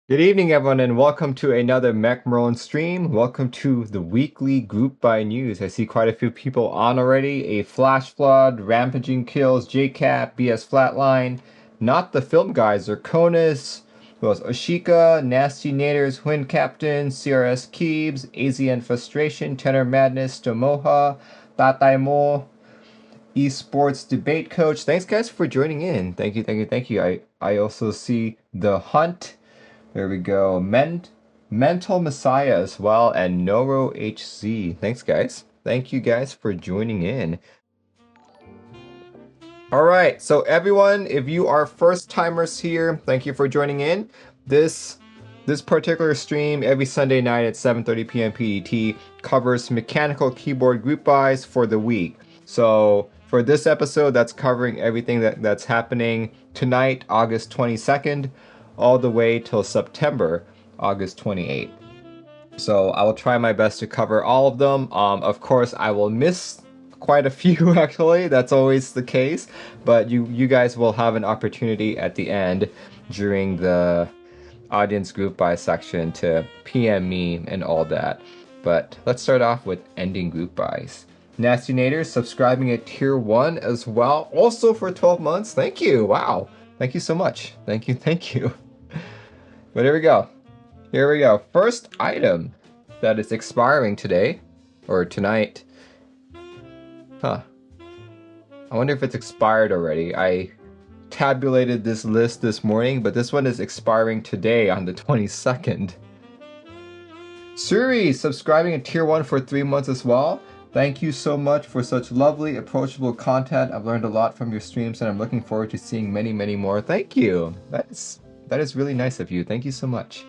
Good evening, everyone, and welcome to another Mac Merlin stream. Welcome to the weekly group by news. I see quite a few people on already. A Flash Flood, Rampaging Kills, JCap, BS Flatline, Not the Film Guys, Zirconis, who else? Oshika, Nasty Naders, Wind Captain, CRS Keebs, AZN Frustration, Tenor Madness, Tomoha, Tatay Mo, Esports Debate Coach. Thanks, guys, for joining in. Thank you, thank you, thank you. I also see The Hunt. There we go. Mental Messiah as well, and Noro HZ. Thanks, guys. Thank you guys for joining in. All right, so everyone, if you are first timers here, thank you for joining in. This particular stream every Sunday night at 7:30 p.m. PDT covers mechanical keyboard group buys for the week. So for this episode, that's covering everything that's happening tonight, August 22nd, all the way till September, August 28th. So I will try my best to cover all of them. Of course, I will miss quite a few actually. That's always the case, but you guys will have an opportunity at the end during the audience group buy section to PM me and all that. But let's start off with ending group buys. Nasty Naders subscribing at tier 1 as well, also for 12 months. Thank you. Wow. Thank you so much. Thank you. Thank you. But here we go. Here we go. First item that is expiring today or tonight. Huh. I wonder if it's expired already. I tabulated this list this morning, but this one is expiring today on the 22nd. Suri subscribing at tier 1 for 3 months as well. Thank you so much for such lovely, approachable content. I've learned a lot from your streams and I'm looking forward to seeing many, many more. Thank you. That is really nice of you. Thank you so much.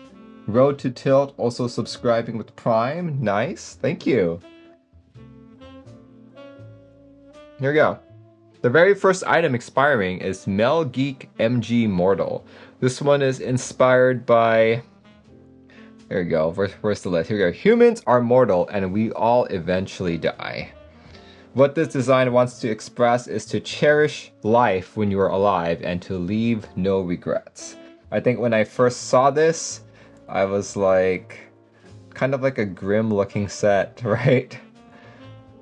Road to Tilt also subscribing with Prime. Nice. Thank you. Here we go. The very first item expiring is Mel Geek MG Mortal. This one is inspired by... There we go. Where's the list? Here we go. Humans are mortal and we all eventually die. What this design wants to express is to cherish life when you are alive and to leave no regrets. I think when I first saw this, I was like, kind of like a grim looking set, right?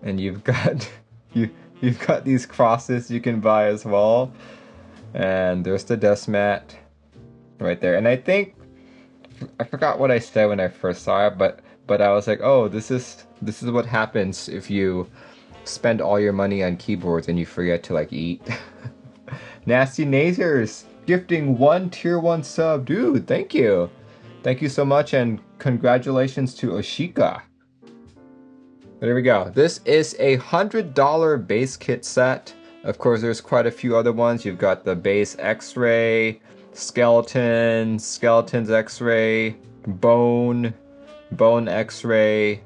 And you've got you've got these crosses you can buy as well. And there's the desk mat right there. And I think I forgot what I said when I first saw it, but I was like, oh, this is what happens if you spend all your money on keyboards and you forget to like eat. Nasty Nazers gifting 1 tier 1 sub. Dude, thank you. Thank you so much and congratulations to Oshika. There we go. This is a $100 base kit set. Of course, there's quite a few other ones. You've got the base X-ray, skeletons X-ray, bone X-ray.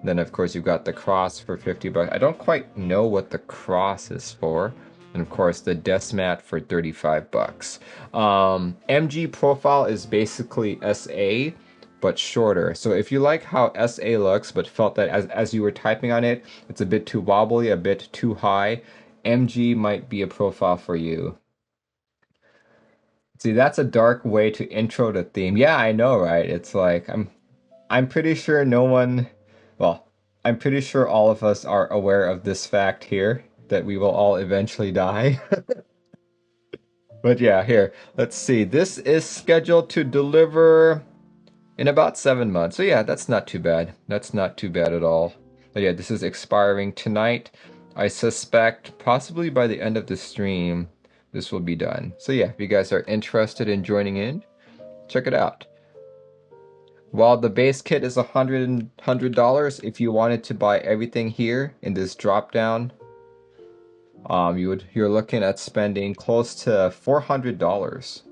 Then of course you've got the cross for 50 bucks. I don't quite know what the cross is for. And of course the desk mat for 35 bucks. MG profile is basically SA, but shorter. So if you like how SA looks, but felt that as you were typing on it, it's a bit too wobbly, a bit too high, MG might be a profile for you. See, that's a dark way to intro the theme. Yeah, I know, right? It's like, I'm pretty sure no one, well, I'm pretty sure all of us are aware of this fact here, that we will all eventually die. But yeah, here, let's see. This is scheduled to deliver in about 7 months. So yeah, that's not too bad. That's not too bad at all. But yeah, this is expiring tonight. I suspect possibly by the end of the stream, this will be done. So yeah, if you guys are interested in joining in, check it out. While the base kit is $100, if you wanted to buy everything here in this drop down, you're looking at spending close to $400.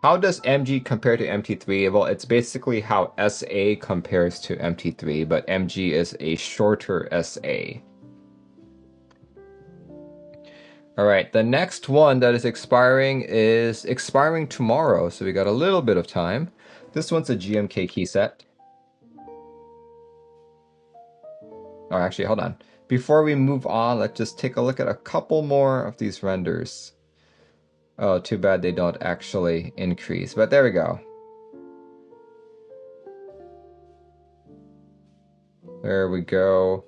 How does MG compare to MT3? Well, it's basically how SA compares to MT3, but MG is a shorter SA. Alright, the next one that is expiring tomorrow, so we got a little bit of time. This one's a GMK key set. Oh, actually, hold on. Before we move on, let's just take a look at a couple more of these renders. Oh, too bad they don't actually increase, but there we go. There we go.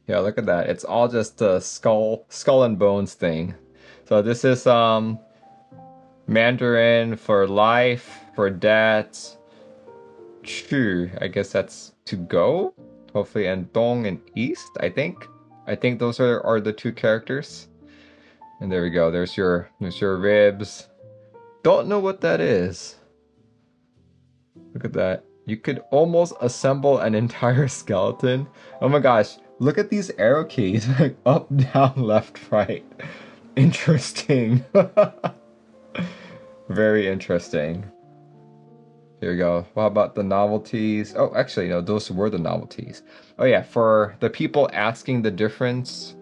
Yeah, look at that. It's all just a skull and bones thing. So this is Mandarin for life, for that. Chu, I guess that's to go. Hopefully, and Dong and East, I think. I think those are the two characters. And there we go. There's your ribs. Don't know what that is. Look at that. You could almost assemble an entire skeleton. Oh my gosh. Look at these arrow keys. Like up, down, left, right. Interesting. Very interesting. Here we go. What about the novelties? Oh, actually, no, those were the novelties. Oh yeah, for the people asking the difference.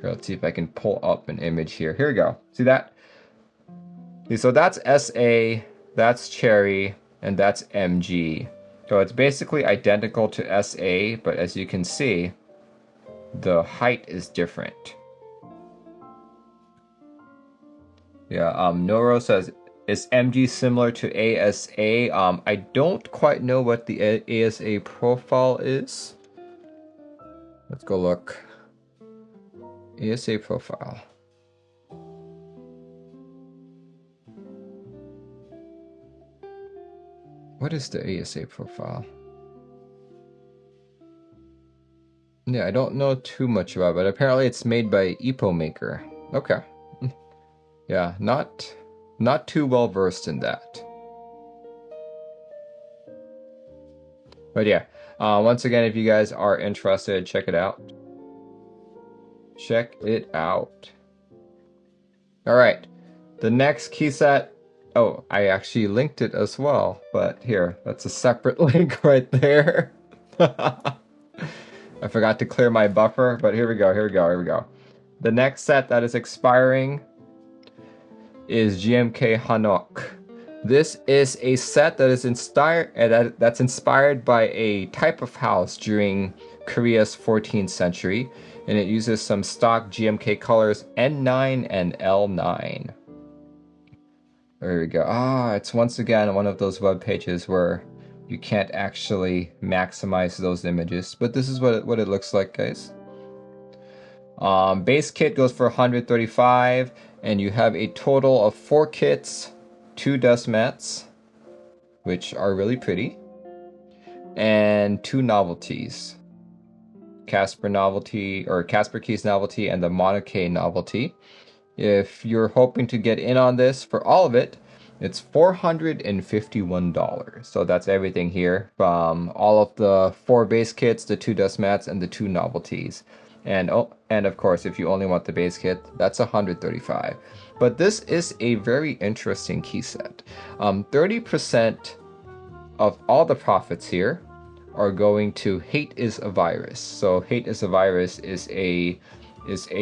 Here, let's see if I can pull up an image here. Here we go. See that? Okay, so that's SA, that's Cherry, and that's MG. So it's basically identical to SA, but as you can see, the height is different. Yeah, Noro says, is MG similar to ASA? I don't quite know what the ASA profile is. Let's go look. ASA profile. What is the ASA profile? Yeah, I don't know too much about it, but apparently it's made by Epo Maker. Okay. Yeah, not too well versed in that. But yeah, once again, if you guys are interested, check it out. Check it out. All right, the next key set. Oh, I actually linked it as well, but here, that's a separate link right there. I forgot to clear my buffer, but here we go, here we go, here we go. The next set that is expiring is GMK Hanok. This is a set that is that's inspired by a type of house during Korea's 14th century, and it uses some stock GMK colors N9 and L9. There we go. Ah, it's once again one of those web pages where you can't actually maximize those images, but this is what it looks like, guys. Base kit goes for 135, and you have a total of 4 kits, 2 dust mats, which are really pretty, and 2 novelties. Casper novelty, or Casper Keys novelty, and the Monokay novelty. If you're hoping to get in on this for all of it, it's $451. So that's everything here, from all of the 4 base kits, the 2 dust mats, and the 2 novelties. And of course, if you only want the base kit, that's $135. But this is a very interesting key set. 30% of all the profits here are going to Hate is a Virus. So Hate is a Virus is a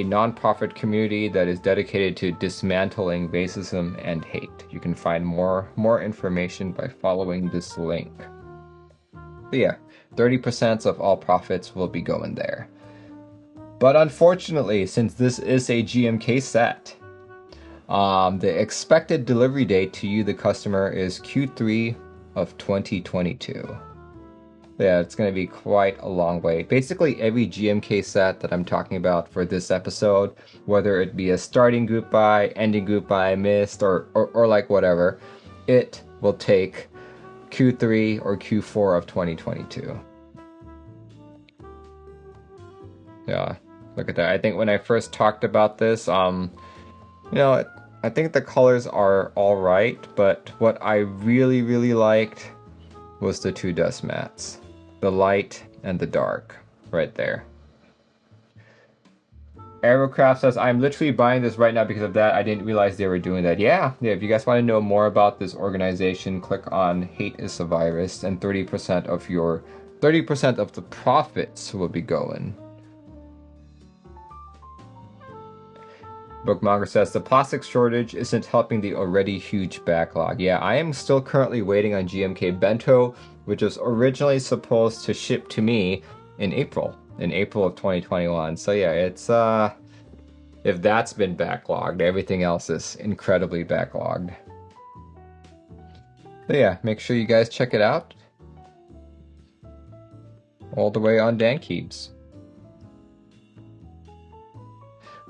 non-profit community that is dedicated to dismantling racism and hate. You can find more information by following this link. But yeah, 30% of all profits will be going there. But unfortunately, since this is a GMK set, the expected delivery date to you, the customer, is Q3 of 2022. Yeah, it's going to be quite a long way. Basically, every GMK set that I'm talking about for this episode, whether it be a starting group buy, ending group buy, missed, or like whatever, it will take Q3 or Q4 of 2022. Yeah, look at that. I think when I first talked about this, you know, I think the colors are all right, but what I really, really liked was the 2 dust mats. The light and the dark, right there. Aerocraft says, I'm literally buying this right now because of that. I didn't realize they were doing that. Yeah, if you guys want to know more about this organization, click on Hate is a Virus, and 30% of the profits will be going. Bookmonger says, the plastic shortage isn't helping the already huge backlog. Yeah, I am still currently waiting on GMK Bento, which was originally supposed to ship to me in April. in April of 2021. So yeah, it's if that's been backlogged, everything else is incredibly backlogged. So yeah, make sure you guys check it out. All the way on Dankeebs.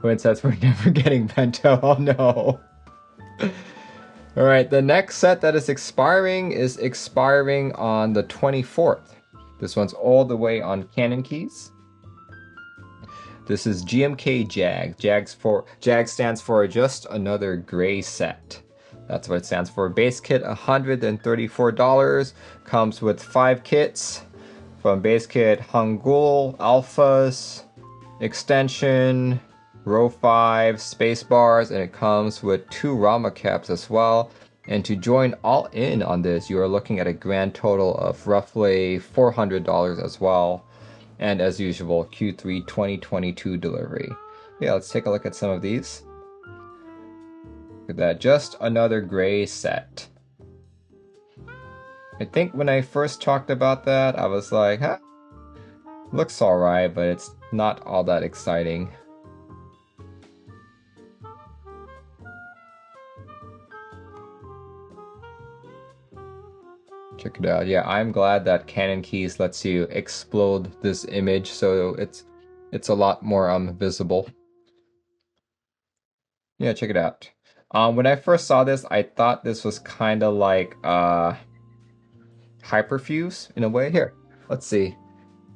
When it says we're never getting bento, oh no. Alright, the next set that is expiring on the 24th. This one's all the way on Cannoncaps. This is GMK Jags. Jags stands for Just Another Gray Set. That's what it stands for. Base kit $134. Comes with 5 kits. From base kit Hangul, Alphas, Extension, Row 5, Space Bars, and it comes with 2 Rama caps as well. And to join all in on this, you are looking at a grand total of roughly $400 as well. And as usual, Q3 2022 delivery. Yeah, let's take a look at some of these. Look at that, just another gray set. I think when I first talked about that, I was like, huh, looks alright, but it's not all that exciting. Check it out. Yeah, I'm glad that Cannoncaps lets you explode this image, so it's a lot more visible. Yeah, check it out. When I first saw this, I thought this was kind of like Hyperfuse in a way. Here, let's see.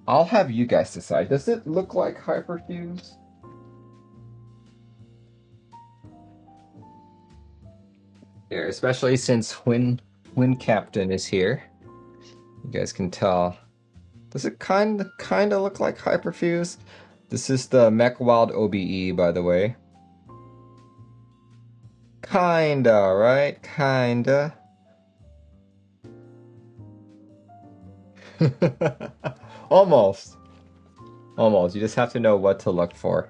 I'll have you guys decide. Does it look like Hyperfuse? Here, especially since Wind Captain is here. You guys can tell. Does it kind of look like Hyperfuse? This is the Mech Wild OBE, by the way. Kinda, right? Kinda. Almost. Almost. You just have to know what to look for.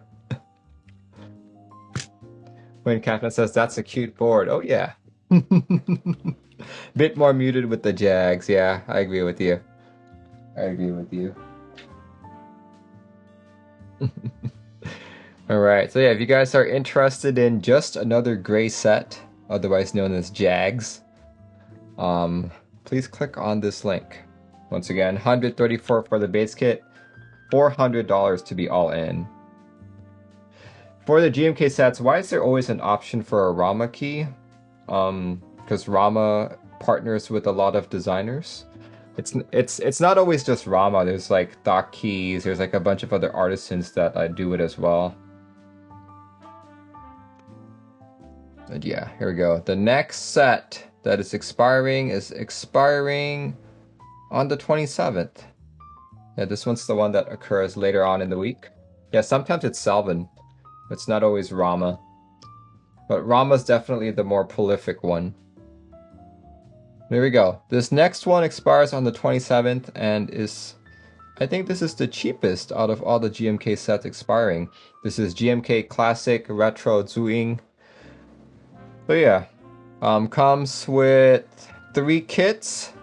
When Captain says, that's a cute board. Oh, yeah. Bit more muted with the Jags. Yeah, I agree with you. I agree with you. Alright, so yeah, if you guys are interested in just another gray set, otherwise known as Jags, please click on this link. Once again, $134 for the base kit, $400 to be all in. For the GMK sets, why is there always an option for a Rama key? Because Rama partners with a lot of designers. It's not always just Rama. There's like Doc Keys. There's like a bunch of other artisans that do it as well. And yeah, here we go. The next set that is expiring on the 27th. Yeah, this one's the one that occurs later on in the week. Yeah, sometimes it's Salvin. It's not always Rama. But Rama's definitely the more prolific one. There we go. This next one expires on the 27th and is... I think this is the cheapest out of all the GMK sets expiring. This is GMK Classic Retro Zhuing. So yeah, comes with 3 kits.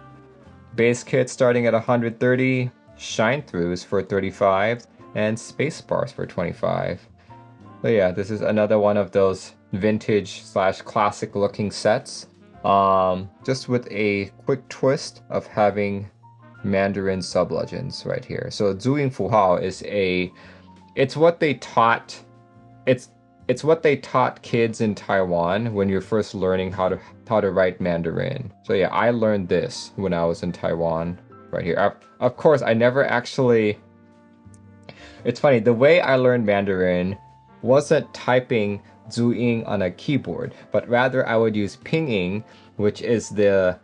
Base kit starting at 130, shine throughs for 35, and space bars for 25. So yeah, this is another one of those vintage / classic looking sets. Just with a quick twist of having Mandarin sub-legends right here. So Zhuing Fuhao is it's what they taught kids in Taiwan when you're first learning how to write Mandarin. So yeah, I learned this when I was in Taiwan right here. Of course, I never actually... It's funny, the way I learned Mandarin wasn't typing Zhuing on a keyboard, but rather I would use Pinyin, which is the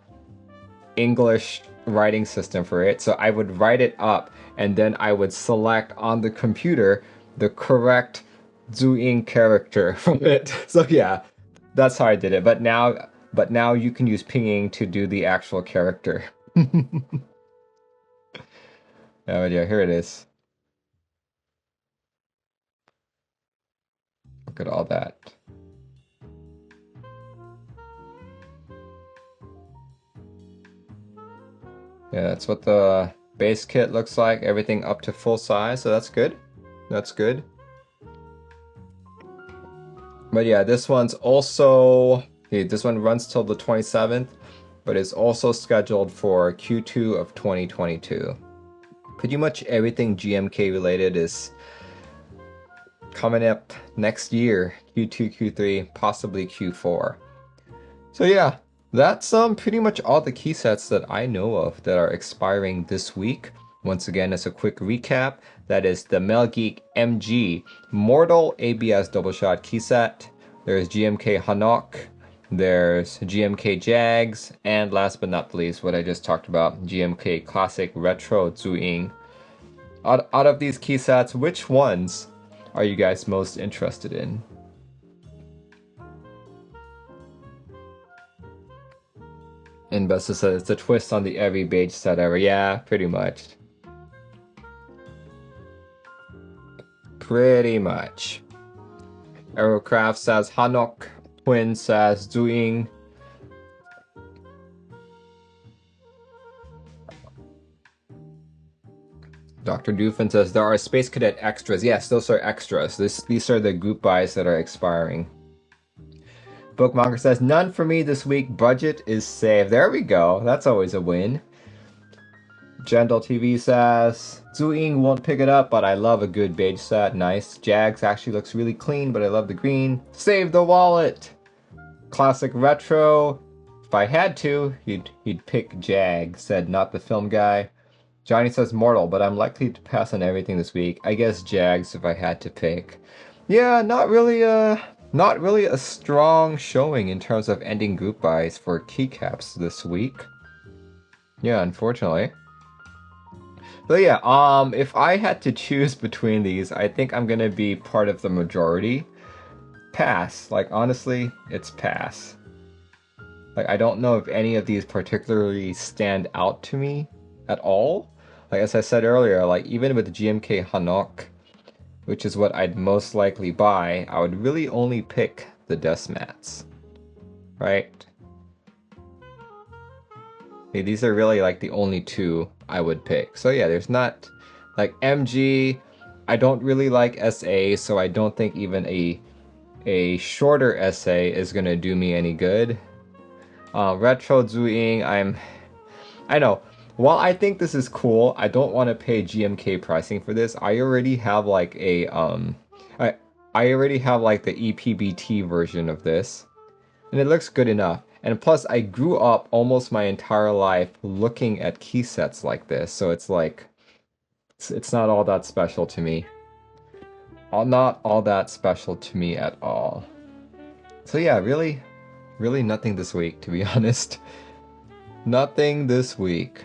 English writing system for it. So I would write it up and then I would select on the computer the correct Zhuing character from it. So yeah, that's how I did it. But now you can use Pinyin to do the actual character. Oh yeah, here it is. Look at all that. Yeah, that's what the Base kit looks like everything up to full size, so that's good. That's good. But yeah, this one's also, okay, this one runs till the 27th, but it's also scheduled for Q2 of 2022. Pretty much everything GMK related is coming up next year, Q2, Q3, possibly Q4. So yeah, that's pretty much all the key sets that I know of that are expiring this week. Once again, as a quick recap, that is the Melgeek MG Mortal ABS Double Shot key set. There's GMK Hanok, there's GMK Jags, and last but not least, what I just talked about, GMK Classic Retro Zhuing. Out of these key sets, which ones are you guys most interested in? Investor says it's a twist on the every beige set ever. Yeah, pretty much. Pretty much. Aerocraft says Hanok. Twin says Zhuing. Dr. Doofin says there are Space Cadet extras. Yes, those are extras. These are the group buys that are expiring. Bookmonger says none for me this week. Budget is saved. There we go. That's always a win. Gendel TV says Zhuing won't pick it up, but I love a good beige set. Nice. Jags actually looks really clean, but I love the green. Save the wallet. Classic Retro. If I had to, he'd pick Jag. Said not the film guy. Johnny says Mortal, but I'm likely to pass on everything this week. I guess Jags if I had to pick. Yeah, not really a strong showing in terms of ending group buys for Keycaps this week. Yeah, unfortunately. But yeah, if I had to choose between these, I think I'm gonna be part of the majority. Pass. Like, honestly, it's pass. Like, I don't know if any of these particularly stand out to me at all. Like, as I said earlier, like, even with GMK Hanok, which is what I'd most likely buy, I would really only pick the desk mats. Right? Okay, these are really, like, the only two I would pick. So yeah, there's not... Like, MG, I don't really like SA, so I don't think even a shorter SA is gonna do me any good. Retro Zhuing, I know. While I think this is cool, I don't want to pay GMK pricing for this. I already have like a I already have like the ePBT version of this, and it looks good enough. And plus, I grew up almost my entire life looking at key sets like this, so it's like it's not all that special to me. Not all that special to me at all. So yeah, really nothing this week, to be honest. Nothing this week.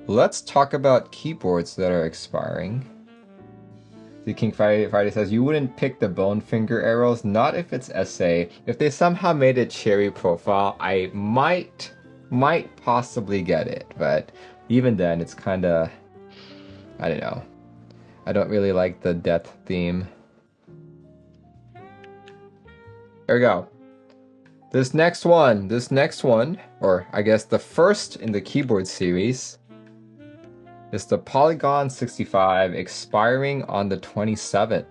Let's talk about keyboards that are expiring. The King Friday says, you wouldn't pick the bone finger arrows, not if it's SA. If they somehow made a cherry profile, I might possibly get it, but even then, it's kinda, I don't know. I don't really like the death theme. There we go. This next one, or I guess the first in the keyboard series, is the Polygon 65 expiring on the 27th.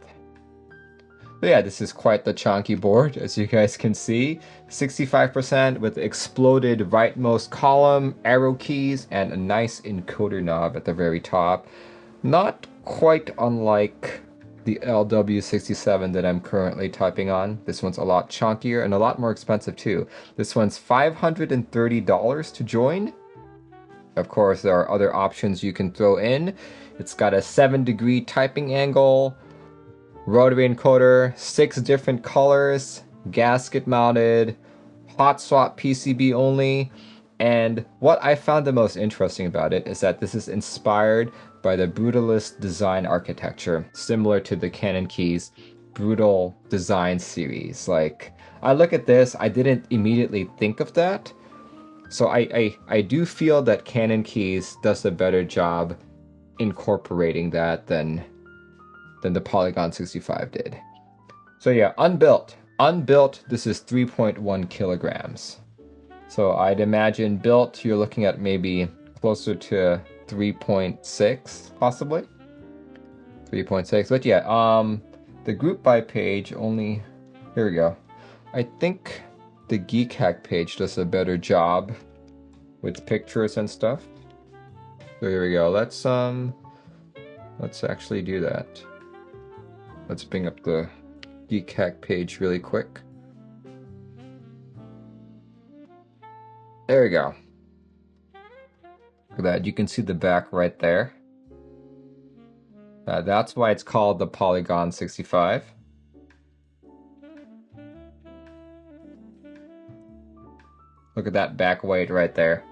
So yeah, this is quite the chunky board, as you guys can see. 65% with exploded rightmost column, arrow keys, and a nice encoder knob at the very top. Not quite unlike the LW67 that I'm currently typing on. This one's a lot chunkier and a lot more expensive too. This one's $530 to join. Of course, there are other options you can throw in. It's got a 7-degree typing angle, rotary encoder, 6 different colors, gasket mounted, hot swap PCB only. And what I found the most interesting about it is that this is inspired by the brutalist design architecture, similar to the Cannoncaps brutal design series. Like, I look at this, I didn't immediately think of that. So I do feel that Cannoncaps does a better job incorporating that than the Polygon 65 did. So yeah, unbuilt. Unbuilt, this is 3.1 kilograms. So I'd imagine built, you're looking at maybe closer to 3.6 possibly. 3.6, but yeah, the group by page only, here we go. I think the Geek Hack page does a better job with pictures and stuff. So here we go. Let's actually do that. Let's bring up the Geek Hack page really quick. There we go. Look at that. You can see the back right there. That's why it's called the Polygon 65. Look at that back weight right there.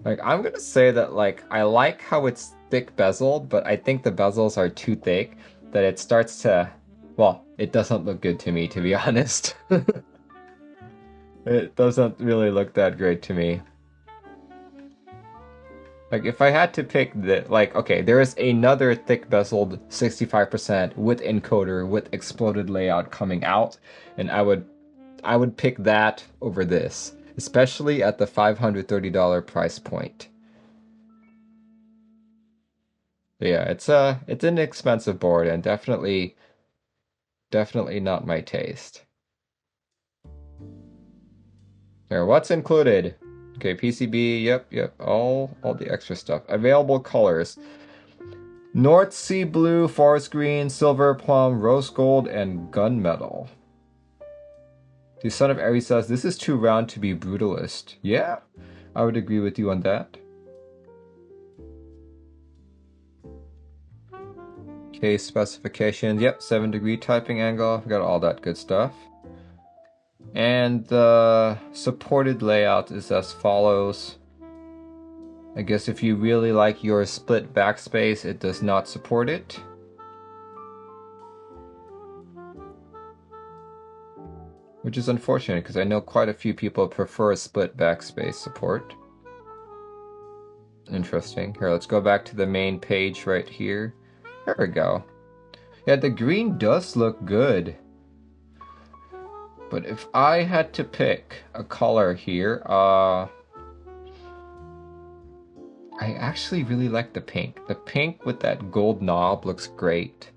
Like, I'm gonna say that, like, I like how it's thick bezeled, but I think the bezels are too thick that it starts to, well, it doesn't look good to me, to be honest. It doesn't really look that great to me. Like, if I had to pick the, like, okay, there is another thick bezeled 65% with encoder with exploded layout coming out, and I would pick that over this, especially at the $530 price point. Yeah, it's an expensive board and definitely not my taste. There, what's included? Okay, PCB, yep, all the extra stuff. Available colors: North Sea Blue, Forest Green, Silver Plum, Rose Gold, and Gunmetal. The Son of Aries says, this is too round to be Brutalist. Yeah, I would agree with you on that. Case specifications, yep, 7-degree typing angle, we got all that good stuff. And the supported layout is as follows. I guess if you really like your split backspace, it does not support it. Which is unfortunate, because I know quite a few people prefer split backspace support. Interesting. Here, let's go back to the main page right here. There we go. Yeah, the green does look good. But if I had to pick a color here, I actually really like the pink. The pink with that gold knob looks great.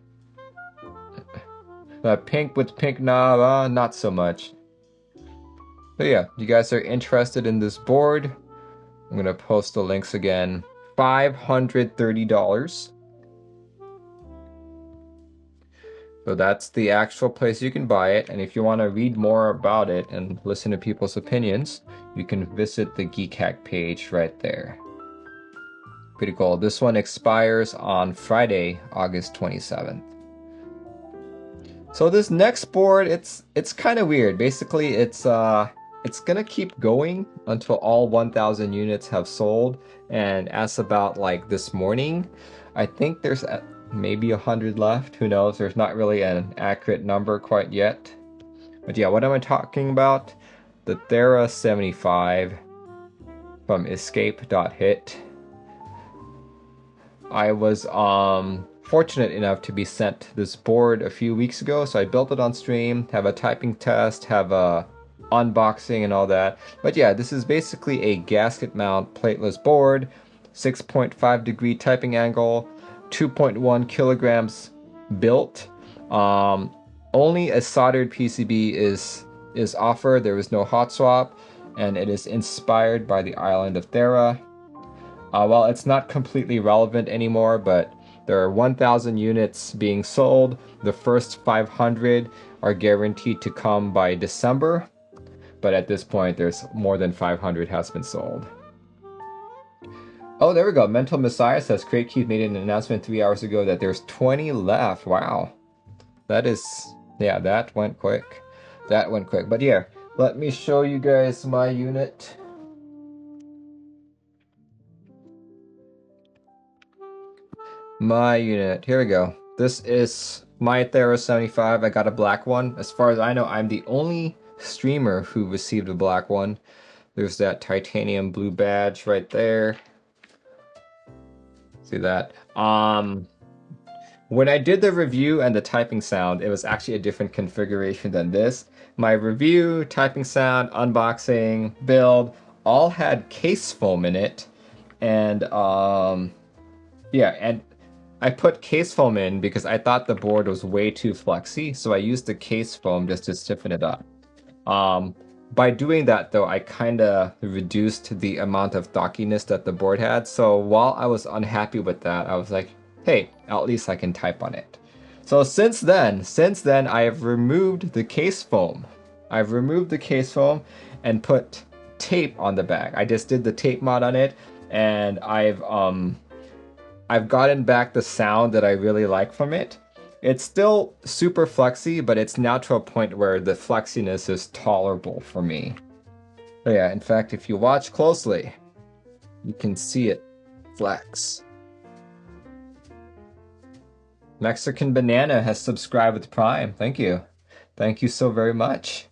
Pink with pink knob, not so much. But yeah, you guys are interested in this board, I'm gonna post the links again. $530. So that's the actual place you can buy it, and if you want to read more about it and listen to people's opinions, you can visit the Geek Hack page right there. Pretty cool. This one expires on Friday, August 27th. So this next board, it's kind of weird. Basically, it's gonna keep going until all 1,000 units have sold, and as about like this morning, I think there's maybe 100 left. Who knows? There's not really an accurate number quite yet. But yeah, what am I talking about? The Thera 75 from escape.hit. I was fortunate enough to be sent this board a few weeks ago, so I built it on stream, have a typing test, have a unboxing and all that. But yeah, this is basically a gasket mount plateless board, 6.5 degree typing angle, 2.1 kilograms built. Only a soldered PCB is offered. There is no hot swap, and it is inspired by the island of Thera. Well, it's not completely relevant anymore, but there are 1,000 units being sold. The first 500 are guaranteed to come by December, but at this point, there's more than 500 has been sold. Oh, there we go. Mental Messiah says Crate Keith made an announcement 3 hours ago that there's 20 left. Wow. That is, yeah, that went quick. That went quick. But yeah, let me show you guys my unit. My unit. Here we go. This is my Thera 75. I got a black one. As far as I know, I'm the only streamer who received a black one. There's that titanium blue badge right there. See that? When I did the review and the typing sound, it was actually a different configuration than this. My review, typing sound, unboxing, build, all had case foam in it, and yeah, and I put case foam in because I thought the board was way too flexy, so I used the case foam just to stiffen it up. By doing that though, I kind of reduced the amount of dockiness that the board had. So while I was unhappy with that, I was like, hey, at least I can type on it. So since then, I have removed the case foam. I've removed the case foam and put tape on the back. I just did the tape mod on it, and I've gotten back the sound that I really like from it. It's still super flexy, but it's now to a point where the flexiness is tolerable for me. But yeah, in fact, if you watch closely, you can see it flex. Mexican Banana has subscribed with Prime. Thank you. Thank you so very much.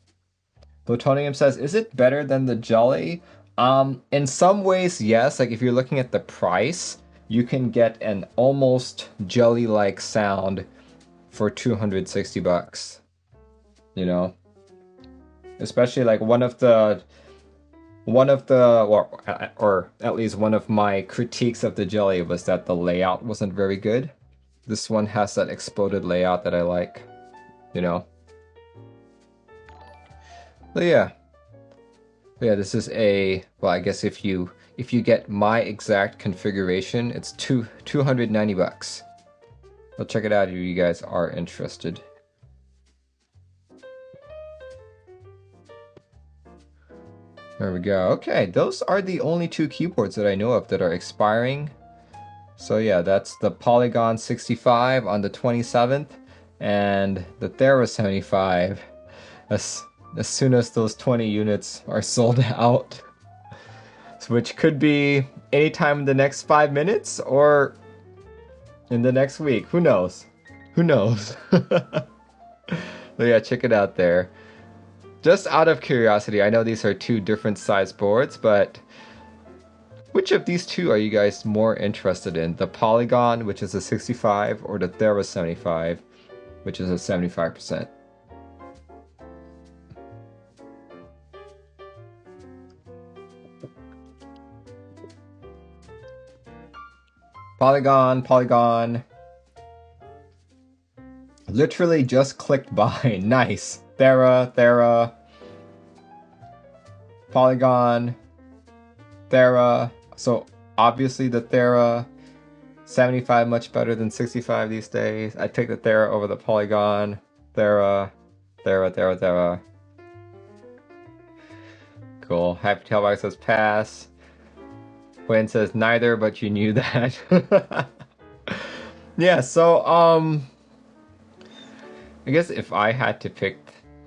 Plutonium says, is it better than the jelly? In some ways, yes. Like if you're looking at the price, you can get an almost jelly-like sound for 260 bucks. You know? Especially like one of the or at least one of my critiques of the jelly was that the layout wasn't very good. This one has that exploded layout that I like, you know. But yeah. Yeah, this is a, well, I guess if you get my exact configuration, it's 290 bucks. I'll check it out if you guys are interested. There we go. Okay, those are the only two keyboards that I know of that are expiring. So yeah, that's the Polygon 65 on the 27th and the Thera 75 as soon as those 20 units are sold out. Which could be anytime in the next 5 minutes or in the next week. Who knows? Who knows? But yeah, check it out there. Just out of curiosity, I know these are two different size boards, but which of these two are you guys more interested in? The Polygon, which is a 65, or the Thera 75, which is a 75%? Polygon. Literally just clicked by. Nice. Thera. Polygon. Thera. So obviously the Thera 75 much better than 65 these days. I take the Thera over the Polygon. Thera. Cool. Happy Tailback says pass. Quinn says neither, but you knew that. Yeah, so I guess if I had to pick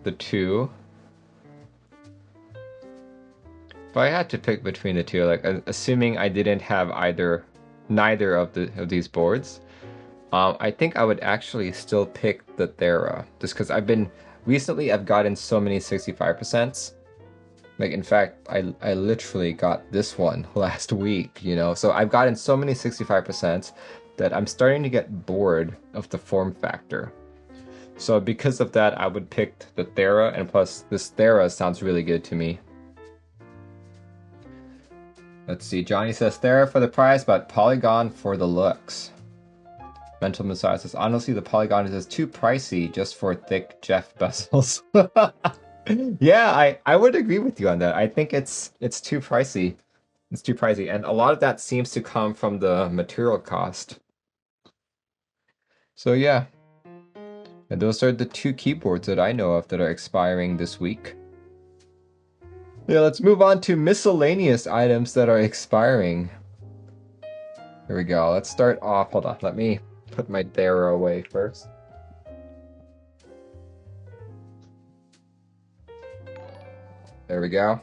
the two, if I had to pick between the two, like assuming I didn't have neither of these boards, I think I would actually still pick the Thera, just because recently I've gotten so many 65%. Like, in fact, I literally got this one last week, you know? So I've gotten so many 65% that I'm starting to get bored of the form factor. So because of that, I would pick the Thera, and plus this Thera sounds really good to me. Let's see, Johnny says Thera for the price, but Polygon for the looks. Mental Messiah says, honestly, the Polygon is just too pricey just for thick Jeff bezels. Yeah, I would agree with you on that. I think it's too pricey. It's too pricey, and a lot of that seems to come from the material cost. So yeah, and those are the two keyboards that I know of that are expiring this week. Yeah, let's move on to miscellaneous items that are expiring. Here we go. Let's start off. Hold on, let me put my Thera away first. There we go.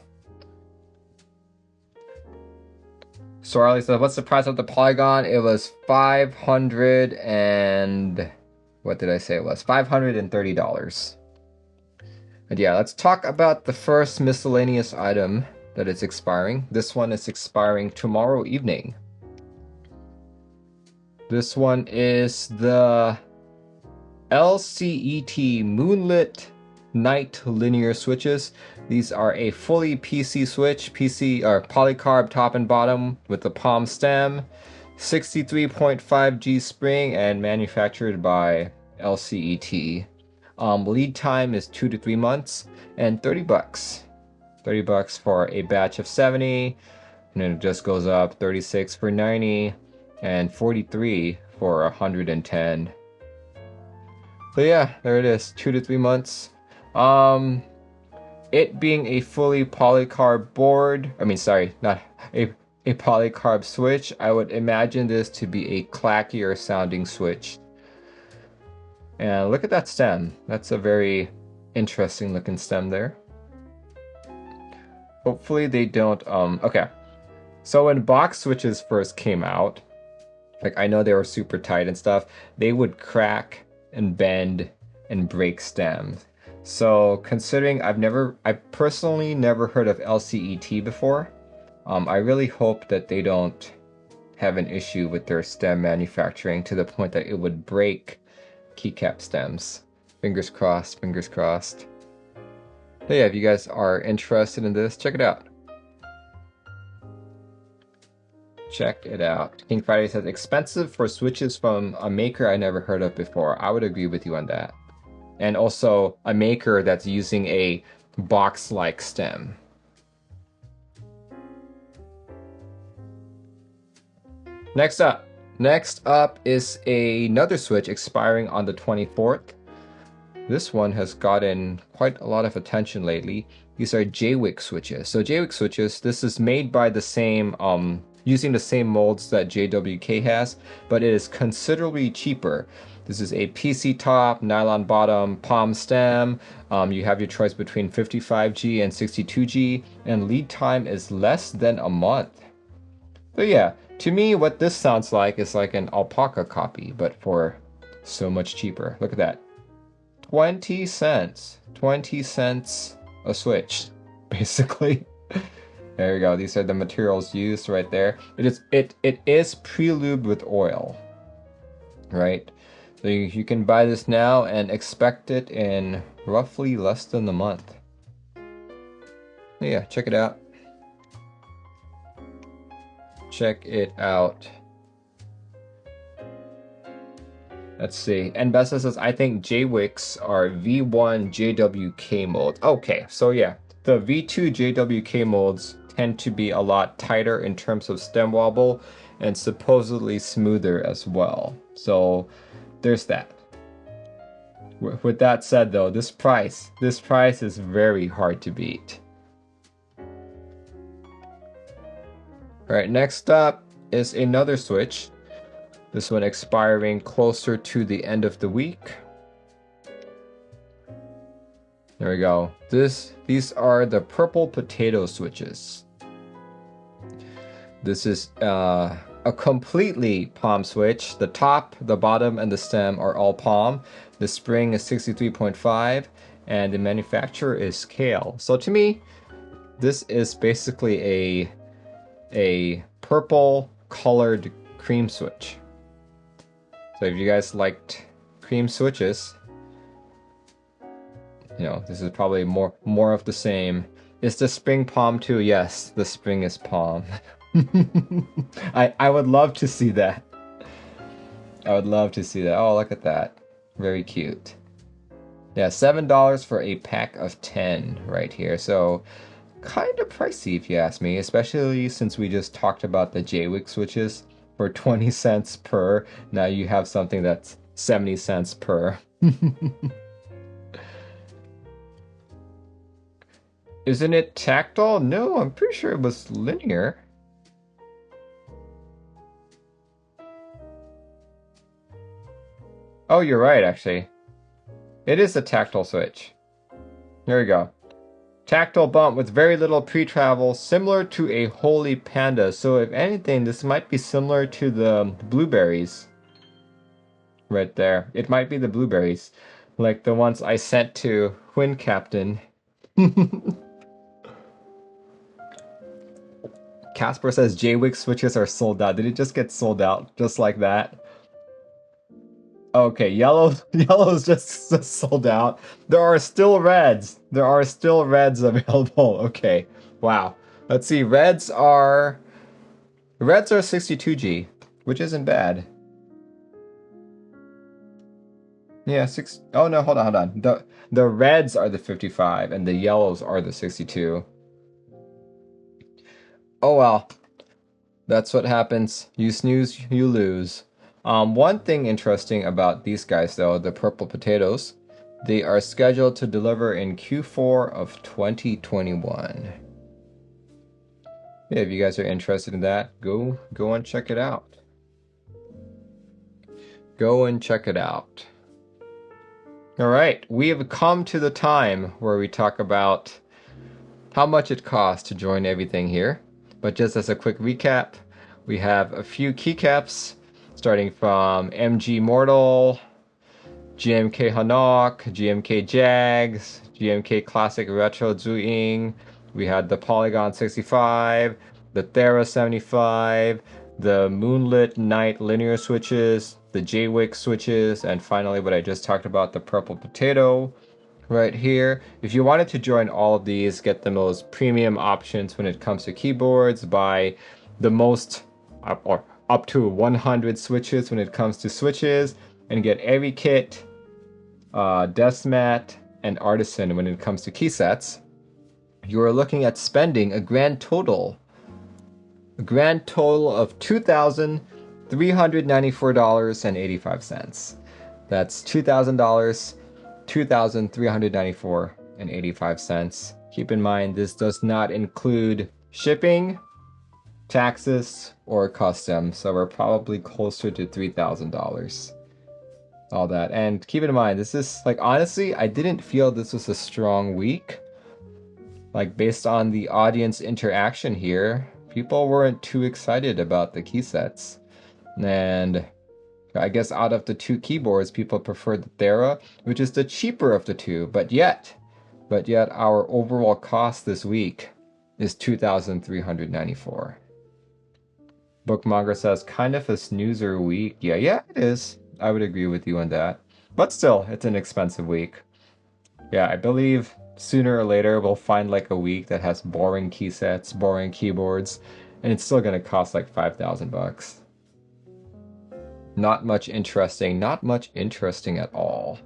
Sorley says, what's the price of the Polygon? It was 500 and... what did I say it was? $530. And yeah, let's talk about the first miscellaneous item that is expiring. This one is expiring tomorrow evening. This one is the LCET Moonlit Night linear switches. These are a fully PC switch, PC or polycarb top and bottom with the palm stem, 63.5G spring, and manufactured by LCET. Lead time is 2 to 3 months and 30 bucks. 30 bucks for a batch of 70, and then it just goes up 36 for 90 and 43 for 110. So yeah, there it is, 2 to 3 months. It being a fully polycarb board, I mean, sorry, not a polycarb switch, I would imagine this to be a clackier sounding switch. And look at that stem. That's a very interesting looking stem there. Hopefully they don't, okay. So when box switches first came out, like I know they were super tight and stuff, they would crack and bend and break stems. So considering I personally never heard of LCET before, I really hope that they don't have an issue with their stem manufacturing to the point that it would break keycap stems. Fingers crossed, fingers crossed. So yeah, if you guys are interested in this, check it out. Check it out. King Friday says, expensive for switches from a maker I never heard of before. I would agree with you on that. And also a maker that's using a box-like stem. Next up is another switch expiring on the 24th. This one has gotten quite a lot of attention lately. These are Jwick switches. So Jwick switches, this is made by the same, using the same molds that JWK has, but it is considerably cheaper. This is a PC top, nylon bottom, palm stem. You have your choice between 55G and 62G, and lead time is less than a month. So yeah, to me, what this sounds like is like an alpaca copy, but for so much cheaper. Look at that. 20 cents. 20 cents a switch, basically. There you go. These are the materials used right there. It is pre-lubed with oil, right? So you can buy this now and expect it in roughly less than a month. Yeah, check it out. Check it out. Let's see. And Bessa says, I think Jwicks are V1 JWK molds. Okay, so yeah, the V2 JWK molds tend to be a lot tighter in terms of stem wobble and supposedly smoother as well. So there's that. With that said though, this price is very hard to beat. All right, next up is another switch. This one expiring closer to the end of the week. There we go. These are the purple potato switches. This is a completely palm switch. The top, the bottom, and the stem are all palm. The spring is 63.5, and the manufacturer is Kale. So to me, this is basically a purple colored cream switch. So if you guys liked cream switches, you know, this is probably more of the same. Is the spring palm too? Yes, the spring is palm. I would love to see that. I would love to see that. Oh, look at that. Very cute. Yeah, $7 for a pack of 10 right here. So kind of pricey if you ask me, especially since we just talked about the Jwick switches for 20 cents per. Now you have something that's 70 cents per. Isn't it tactile? No, I'm pretty sure it was linear. Oh, you're right, actually. It is a tactile switch. There we go. Tactile bump with very little pre-travel, similar to a Holy Panda. So if anything, this might be similar to the blueberries. Right there. It might be the blueberries. Like the ones I sent to Huynh Captain. Casper says Jwick switches are sold out. Did it just get sold out just like that? Okay, yellow yellow's just sold out. There are still reds. There are still reds available. Okay. Wow. Let's see. Reds are 62G, which isn't bad. Yeah, six. Oh no, hold on. The reds are the 55 and the yellows are the 62. Oh well. That's what happens. You snooze, you lose. One thing interesting about these guys, though, the purple potatoes, they are scheduled to deliver in Q4 of 2021. Yeah, if you guys are interested in that, go and check it out. Go and check it out. All right, we have come to the time where we talk about how much it costs to join everything here. But just as a quick recap, we have a few keycaps starting from MG Mortal, GMK Hanok, GMK Jags, GMK Classic Retro Zhuing. We had the Polygon 65, the Thera 75, the Moonlit Night linear switches, the Jwick switches, and finally what I just talked about, the purple potato right here. If you wanted to join all of these, get the most premium options when it comes to keyboards, buy the most or up to 100 switches when it comes to switches, and get every kit, Deathmat, and Artisan when it comes to key sets, you are looking at spending a grand total of $2,394.85. That's $2,000, $2,394.85. Keep in mind, this does not include shipping, taxes, or customs, so we're probably closer to $3,000. All that. And keep in mind, this is, like, honestly, I didn't feel this was a strong week. Like, based on the audience interaction here, people weren't too excited about the key sets. And I guess out of the two keyboards, people preferred the Thera, which is the cheaper of the two, but yet our overall cost this week is $2,394. Bookmonger says, kind of a snoozer week. Yeah, it is. I would agree with you on that. But still, it's an expensive week. Yeah, I believe sooner or later we'll find like a week that has boring key sets, boring keyboards, and it's still gonna cost like $5,000. Not much interesting at all.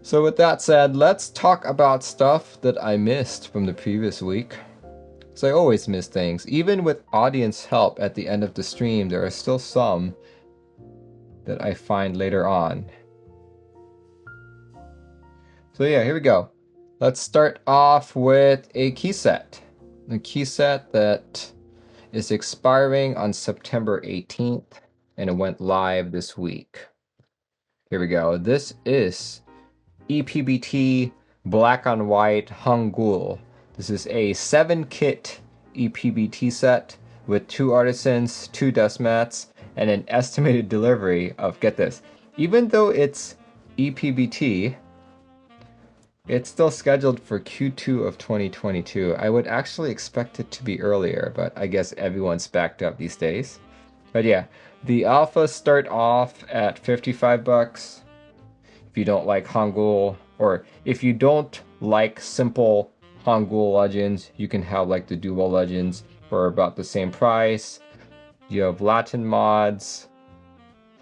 So with that said, let's talk about stuff that I missed from the previous week. So I always miss things. Even with audience help at the end of the stream, there are still some that I find later on. So yeah, here we go. Let's start off with a key set. A key set that is expiring on September 18th, and it went live this week. Here we go. This is ePBT Black on White Hangul. This is a 7-kit ePBT set with 2 artisans, 2 Deathmats, and an estimated delivery of, get this, even though it's ePBT, it's still scheduled for Q2 of 2022. I would actually expect it to be earlier, but I guess everyone's backed up these days. But yeah, the alphas start off at $55. If you don't like Hangul, or if you don't like simple Hangul legends, you can have like the dual legends for about the same price. You have Latin mods,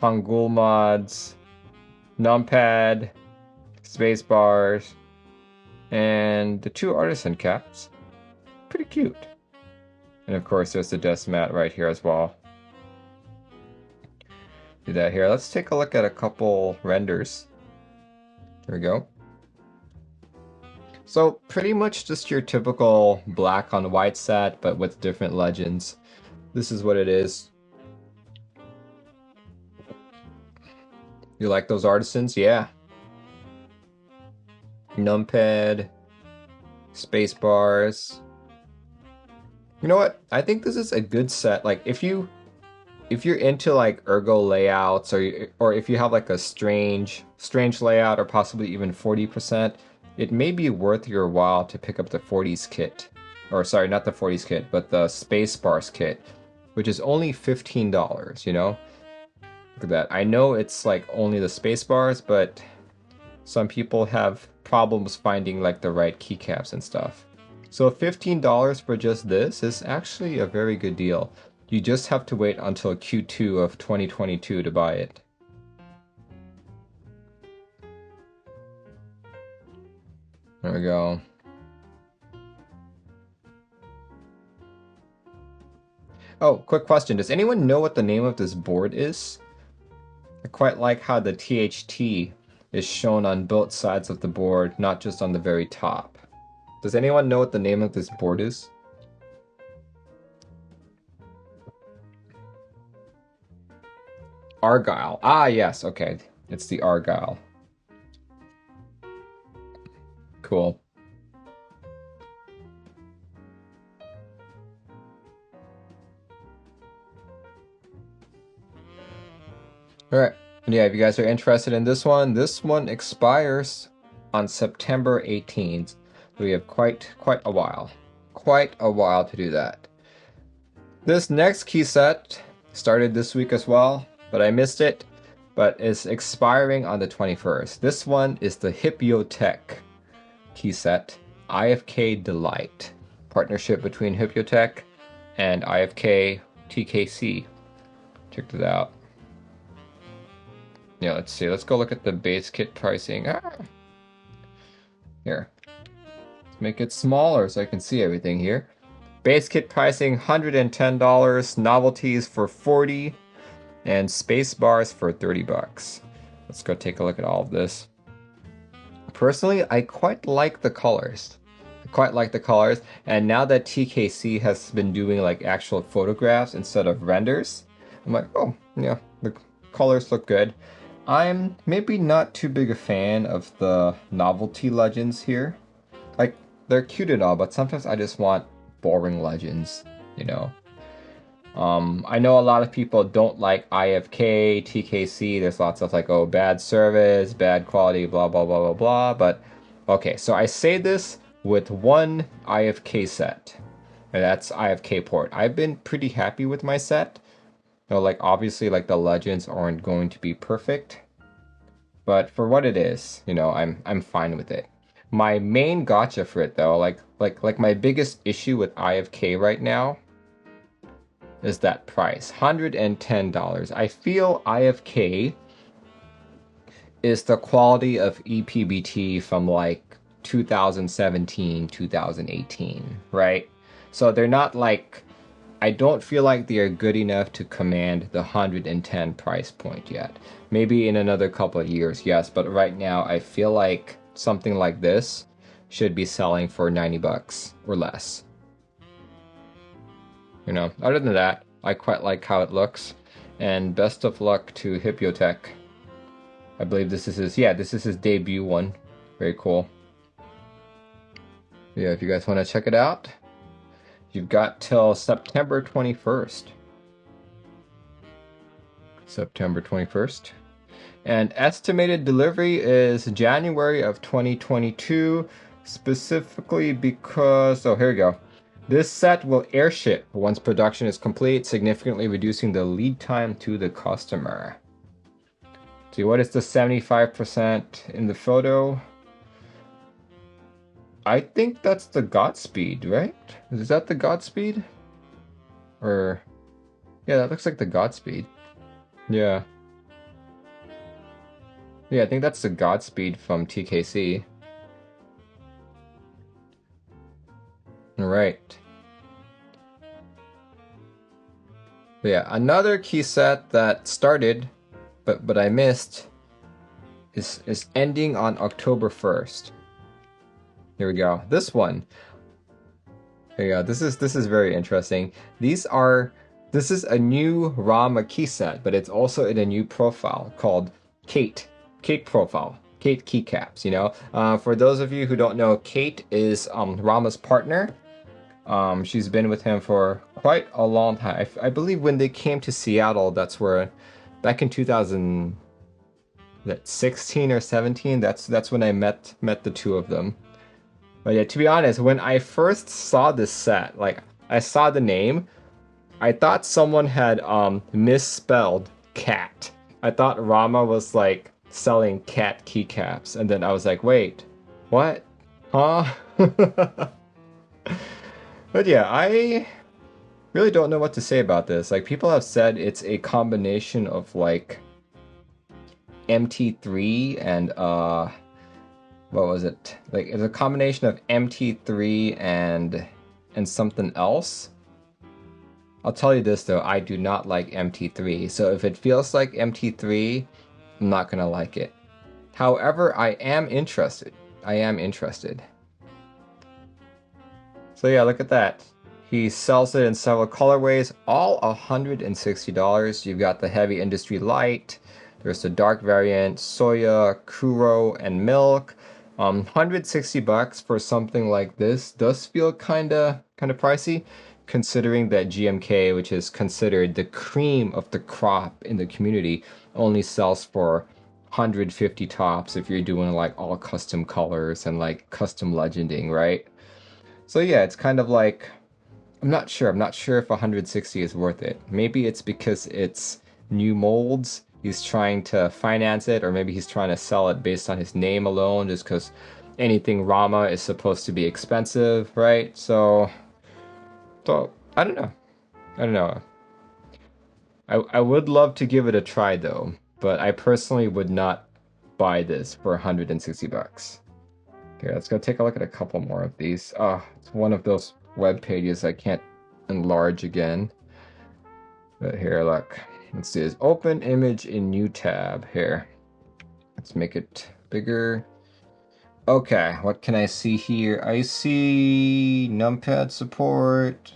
Hangul mods, numpad, space bars, and the 2 artisan caps. Pretty cute. And of course there's the Deathmat right here as well. Do that here. Let's take a look at a couple renders. There we go. So pretty much just your typical black on white set, but with different legends. This is what it is. You like those artisans? Yeah. Numpad, space bars. You know what? I think this is a good set. Like if you're into like ergo layouts, or if you have like a strange layout, or possibly even 40%, it may be worth your while to pick up the 40s kit. Or sorry, not the 40s kit, but the space bars kit, which is only $15, you know? Look at that. I know it's like only the space bars, but some people have problems finding like the right keycaps and stuff. So $15 for just this is actually a very good deal. You just have to wait until Q2 of 2022 to buy it. There we go. Oh, quick question. Does anyone know what the name of this board is? I quite like how the THT is shown on both sides of the board, not just on the very top. Does anyone know what the name of this board is? Argyle. Ah, yes, okay. It's the Argyle. Cool. Alright. Yeah, if you guys are interested in this one expires on September 18th. We have quite a while. Quite a while to do that. This next key set started this week as well, but I missed it. But it's expiring on the 21st. This one is the Hypotech key set, IFK Delight. Partnership between Hypotech and IFK TKC. Check it out. Yeah, let's see. Let's go look at the base kit pricing. Here. Let's make it smaller so I can see everything here. Base kit pricing $110, novelties for $40, and space bars for $30. Let's go take a look at all of this. Personally, I quite like the colors. And now that TKC has been doing like actual photographs instead of renders, I'm like, oh, yeah, the colors look good. I'm maybe not too big a fan of the novelty legends here. Like, they're cute and all, but sometimes I just want boring legends, you know? I know a lot of people don't like IFK, TKC, there's lots of like, oh, bad service, bad quality, blah, blah, blah, blah, blah, but okay, so I say this with one IFK set, and that's IFK port. I've been pretty happy with my set. You know, like, obviously, like, the legends aren't going to be perfect, but for what it is, you know, I'm fine with it. My main gotcha for it, though, like my biggest issue with IFK right now is that price, $110. I feel IFK is the quality of ePBT from like 2017, 2018, right? So they're not like, I don't feel like they are good enough to command the 110 price point yet. Maybe in another couple of years, yes, but right now I feel like something like this should be selling for 90 bucks or less. You know, other than that, I quite like how it looks, and best of luck to Hypotech. I believe this is his, yeah, this is his debut one. Very cool. Yeah, if you guys want to check it out, you've got till September 21st. September 21st. And estimated delivery is January of 2022, specifically because, oh, here we go. This set will airship once production is complete, significantly reducing the lead time to the customer. See, what is the 75% in the photo? I think that's the Godspeed, right? Is that the Godspeed? Or, yeah, that looks like the Godspeed. Yeah. Yeah, I think that's the Godspeed from TKC. Right. Yeah, another key set that started, but I missed, is ending on October 1st. Here we go. This one. Here we go. This is very interesting. This is a new Rama key set, but it's also in a new profile called Kate profile. Kate Keycaps, you know. For those of you who don't know, Kate is Rama's partner. She's been with him for quite a long time. I believe when they came to Seattle, that's where, back in 2016 or 17, that's when I met the two of them. But yeah, to be honest, when I first saw this set, like, I saw the name, I thought someone had misspelled cat I thought Rama was like selling cat keycaps, and then I was like, wait, what? Huh? But yeah, I really don't know what to say about this. Like, people have said it's a combination of like MT3 and what was it? Like, it's a combination of MT3 and something else. I'll tell you this though, I do not like MT3. So if it feels like MT3, I'm not gonna like it. However, I am interested. I am interested. So yeah, look at that. He sells it in several colorways, all $160. You've got the heavy industry light. There's the dark variant, soya, kuro, and milk. 160 bucks for something like this does feel kinda pricey, considering that GMK, which is considered the cream of the crop in the community, only sells for 150 tops if you're doing like all custom colors and like custom legending, right? So yeah, it's kind of like, I'm not sure. I'm not sure if 160 is worth it. Maybe it's because it's new molds. He's trying to finance it, or maybe he's trying to sell it based on his name alone, just because anything Rama is supposed to be expensive, right? So I don't know. I don't know. I would love to give it a try though, but I personally would not buy this for 160 bucks. Okay, let's go take a look at a couple more of these. Oh, it's one of those web pages I can't enlarge again. But here, look. Let's see this. Open image in new tab. Here. Let's make it bigger. Okay, what can I see here? I see numpad support.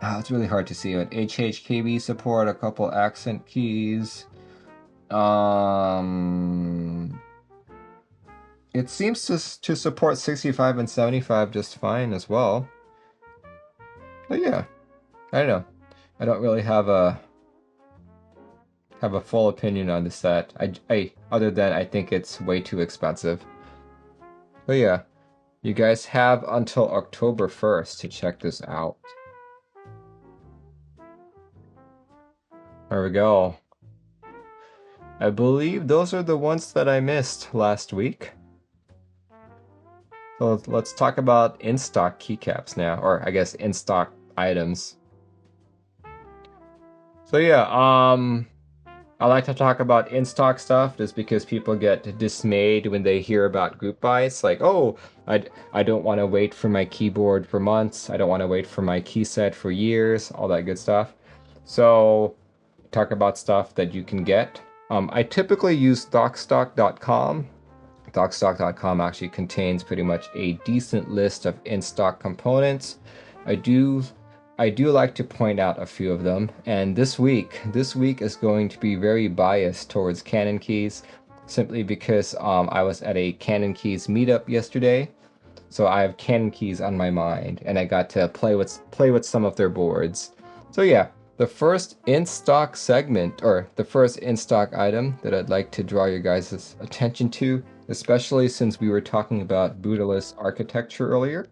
Oh, it's really hard to see it. HHKB support, a couple accent keys. It seems to support 65 and 75 just fine as well. But yeah, I don't know. I don't really have a full opinion on the set. I other than I think it's way too expensive. But yeah, you guys have until October 1st to check this out. There we go. I believe those are the ones that I missed last week. So let's talk about in-stock keycaps now, or I guess in-stock items. So yeah, I like to talk about in-stock stuff just because people get dismayed when they hear about group buys. Like, oh, I don't want to wait for my keyboard for months. I don't want to wait for my key set for years, all that good stuff. So talk about stuff that you can get. I typically use docstock.com. Docstock.com actually contains pretty much a decent list of in-stock components. I do like to point out a few of them, and this week is going to be very biased towards Cannoncaps, simply because I was at a Cannoncaps meetup yesterday, so I have Cannoncaps on my mind, and I got to play with some of their boards. So yeah, the first in-stock segment, or the first in-stock item that I'd like to draw your guys' attention to, especially since we were talking about Buddhalist architecture earlier.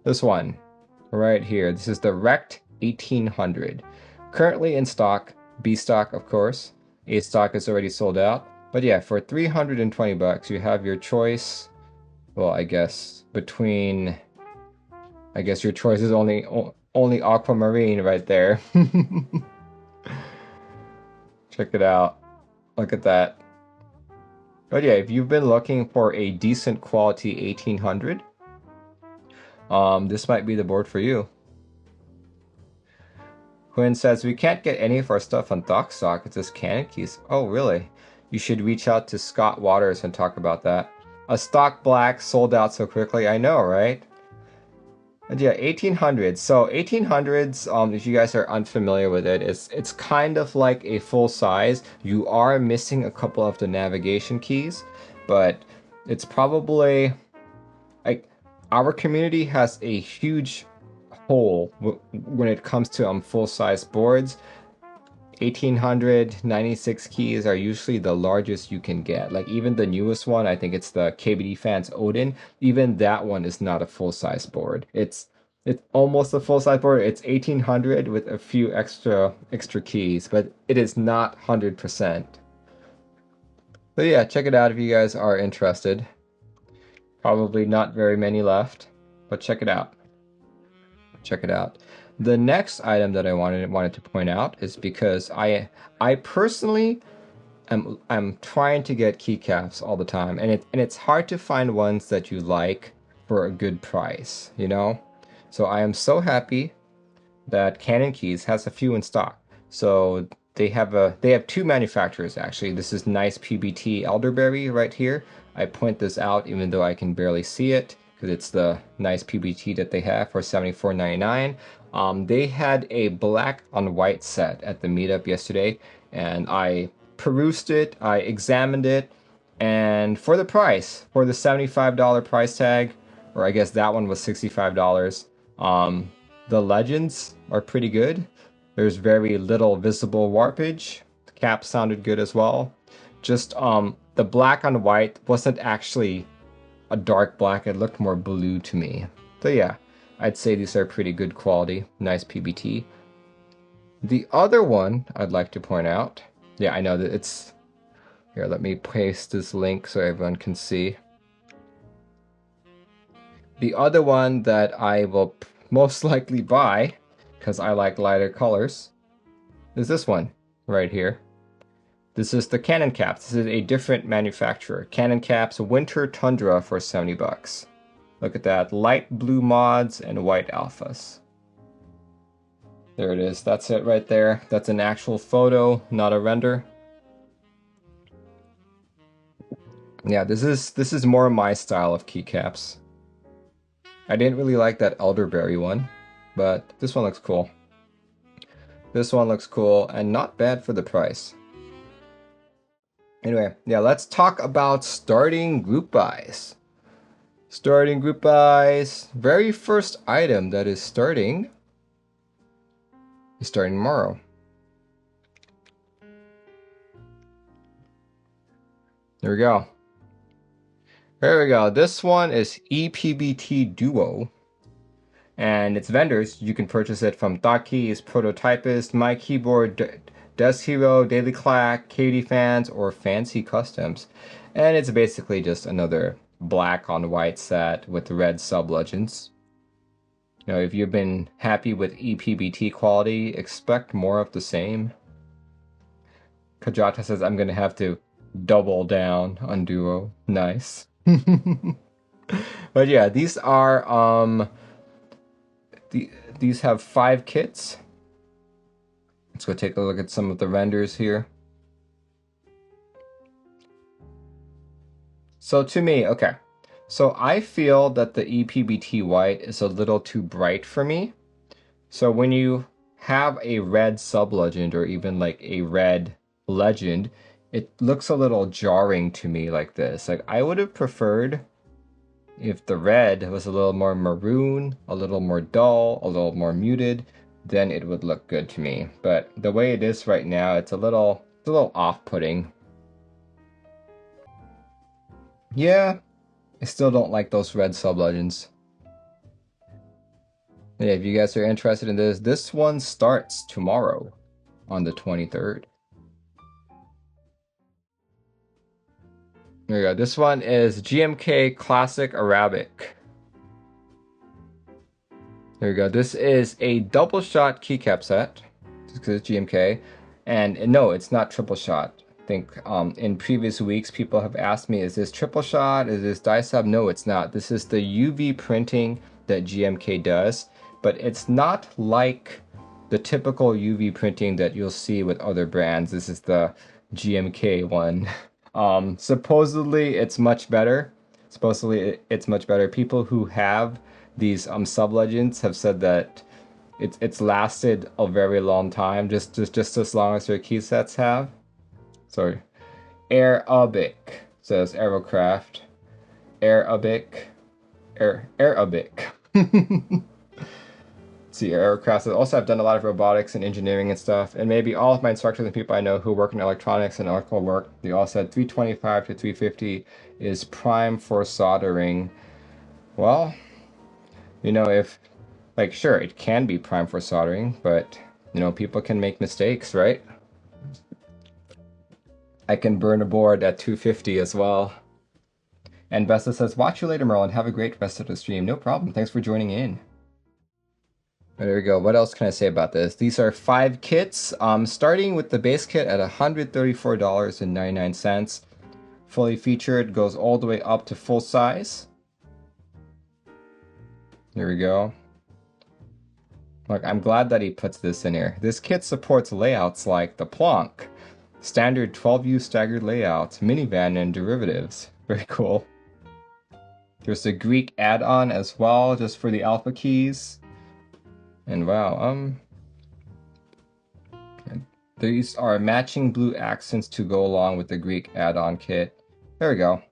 This one, right here. This is the Rekt 1800. Currently in stock, B stock of course. A stock is already sold out. But yeah, for 320 bucks, you have your choice. Well, I guess between, I guess your choice is only aquamarine right there. Check it out. Look at that. But yeah, if you've been looking for a decent quality 1800, this might be the board for you. Quinn says, we can't get any of our stuff on DocStock, it's just Cannoncaps. Oh, really? You should reach out to Scott Waters and talk about that. A stock black sold out so quickly, I know, right? And yeah, 1800s. So 1800s, if you guys are unfamiliar with it, it's kind of like a full size. You are missing a couple of the navigation keys, but it's probably like our community has a huge hole when it comes to full size boards. 1800 96 keys are usually the largest you can get. Like even the newest one, I think it's the KBD Fans Odin, even that one is not a full size board. It's It's almost a full-size board. It's 1800 with a few extra keys, but it is not 100%. So yeah, check it out if you guys are interested. Probably not very many left, but check it out. Check it out. The next item that I wanted to point out is because I personally I'm trying to get keycaps all the time, and it's hard to find ones that you like for a good price, you know? So I am so happy that Cannoncaps has a few in stock. So they have two manufacturers actually. This is NicePBT Elderberry right here. I point this out even though I can barely see it because it's the NicePBT that they have for $74.99. They had a black on white set at the meetup yesterday, and I perused it, I examined it, and for the price, for the $75 price tag, or I guess that one was $65, the legends are pretty good. There's very little visible warpage. The cap sounded good as well. Just the black on white wasn't actually a dark black, it looked more blue to me. So yeah, I'd say these are pretty good quality, NicePBT. The other one I'd like to point out, yeah, I know that it's, here, let me paste this link so everyone can see. The other one that I will most likely buy, because I like lighter colors, is this one right here. This is the Cannoncaps. This is a different manufacturer. Cannoncaps Winter Tundra for 70 bucks. Look at that, light blue mods and white alphas. There it is, that's it right there. That's an actual photo, not a render. Yeah, this is more my style of keycaps. I didn't really like that elderberry one, but this one looks cool. This one looks cool and not bad for the price. Anyway, yeah, let's talk about starting group buys. Starting group buys. Very first item that is starting tomorrow. There we go. There we go. This one is ePBT Duo. And its vendors, you can purchase it from Thoughtkeys, Prototypist, My Keyboard, Desk Hero, Daily Clack, Katie Fans, or Fancy Customs. And it's basically just another black on white set with red sub-legends. You know, if you've been happy with ePBT quality, expect more of the same. Kajata says, I'm going to have to double down on Duo. Nice. But yeah, these are, these have 5 kits. Let's go take a look at some of the renders here. So to me, okay. So I feel that the ePBT white is a little too bright for me. So when you have a red sub-legend or even like a red legend, it looks a little jarring to me like this. Like I would have preferred if the red was a little more maroon, a little more dull, a little more muted, then it would look good to me. But the way it is right now, it's a little off-putting. Yeah, I still don't like those red sub-legends. Yeah, if you guys are interested in this one starts tomorrow on the 23rd. There we go. This one is GMK Classic Arabic. There we go. This is a double shot keycap set. Because it's GMK. And no, it's not triple shot. I think in previous weeks people have asked me, is this triple shot? Is this die sub? No, it's not. This is the UV printing that GMK does. But it's not like the typical UV printing that you'll see with other brands. This is the GMK one. Supposedly it's much better. Supposedly it's much better. People who have these sub-legends have said that it's lasted a very long time, just as long as their key sets have. Sorry. Arabic says Aerocraft. Arabic. Arabic. See, Aerocraft says, also I've done a lot of robotics and engineering and stuff, and maybe all of my instructors and people I know who work in electronics and electrical work, they all said 325 to 350 is prime for soldering. Well, you know, if Like, sure, it can be prime for soldering, but, you know, people can make mistakes, right? I can burn a board at 250 as well. And Vesta says, watch you later, Merlin. Have a great rest of the stream. No problem. Thanks for joining in. There we go. What else can I say about this? These are 5 kits, starting with the base kit at $134.99. Fully featured, goes all the way up to full size. There we go. Look, I'm glad that he puts this in here. This kit supports layouts like the Plonk, standard 12U staggered layouts, minivan, and derivatives. Very cool. There's a Greek add-on as well, just for the alpha keys. And wow, these are matching blue accents to go along with the Greek add-on kit. There we go.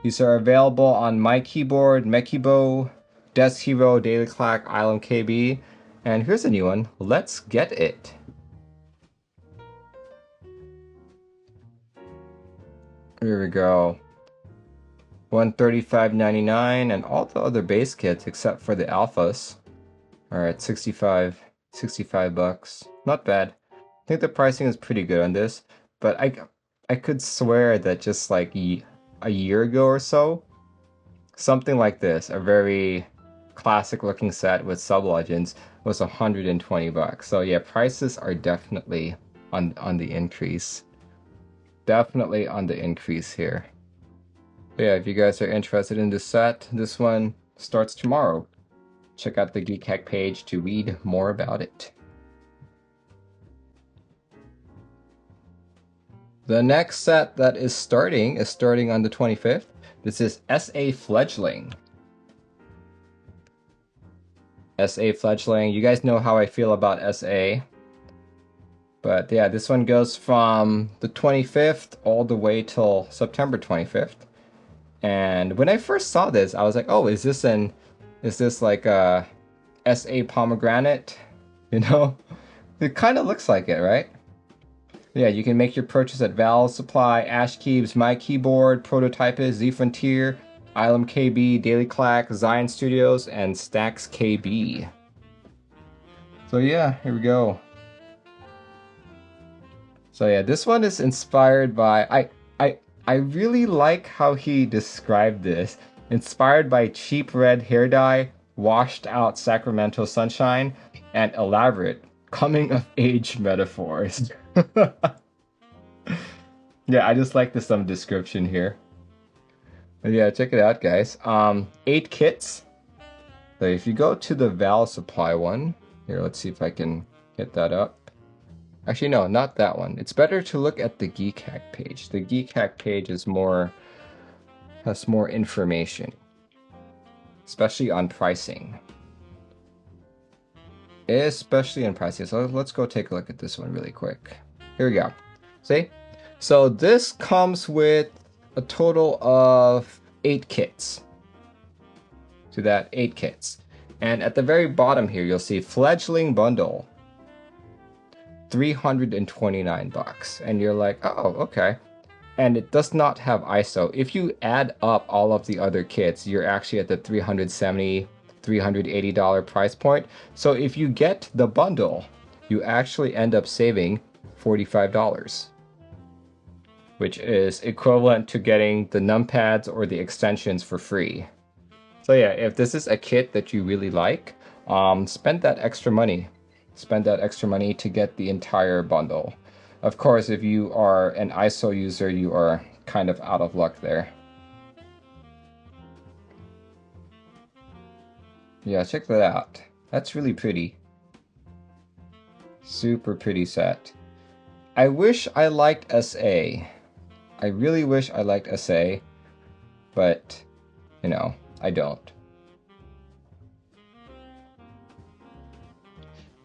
These are available on My Keyboard, Mekibo, Desk Hero, Daily Clack, Island KB, and here's a new one. Let's Get It. Here we go. $135.99, and all the other base kits except for the alphas are at 65 bucks. Not bad. I think the pricing is pretty good on this, but I could swear that just like a year ago or so, something like this, a very classic looking set with sub legends, was 120 bucks. So yeah, prices are definitely on the increase. Definitely on the increase here. But yeah, if you guys are interested in this set, this one starts tomorrow. Check out the Geek Hack page to read more about it. The next set that is starting on the 25th. This is SA Fledgeling. SA Fledgeling. You guys know how I feel about SA. But yeah, this one goes from the 25th all the way till September 25th. And when I first saw this, I was like, oh, is this like a SA pomegranate? You know? It kind of looks like it, right? Yeah, you can make your purchase at Valve Supply, Ashkeebs, My Keyboard, Prototypist, Z Frontier, Ilum KB, Daily Clack, Zion Studios, and Stacks KB. So yeah, here we go. So yeah, this one is inspired by I really like how he described this. Inspired by cheap red hair dye, washed out Sacramento sunshine, and elaborate coming of age metaphors. Yeah, I just like the some description here. But yeah, check it out, guys. 8 kits. So if you go to the Val Supply one, here, let's see if I can get that up. Actually, no, not that one. It's better to look at the Geek Hack page. The Geek Hack page is has more information, especially on pricing. Especially on pricing. So let's go take a look at this one really quick. Here we go. See? So this comes with a total of 8 kits. To that, 8 kits. And at the very bottom here, you'll see Fledgling Bundle. 329 bucks. And you're like, oh, okay. And it does not have ISO. If you add up all of the other kits, you're actually at the $370, $380 price point. So if you get the bundle, you actually end up saving $45, which is equivalent to getting the numpads or the extensions for free. So yeah, if this is a kit that you really like, spend that extra money. Spend that extra money to get the entire bundle. Of course, if you are an ISO user, you are kind of out of luck there. Yeah, check that out. That's really pretty. Super pretty set. I wish I liked SA. I really wish I liked SA, but, you know, I don't.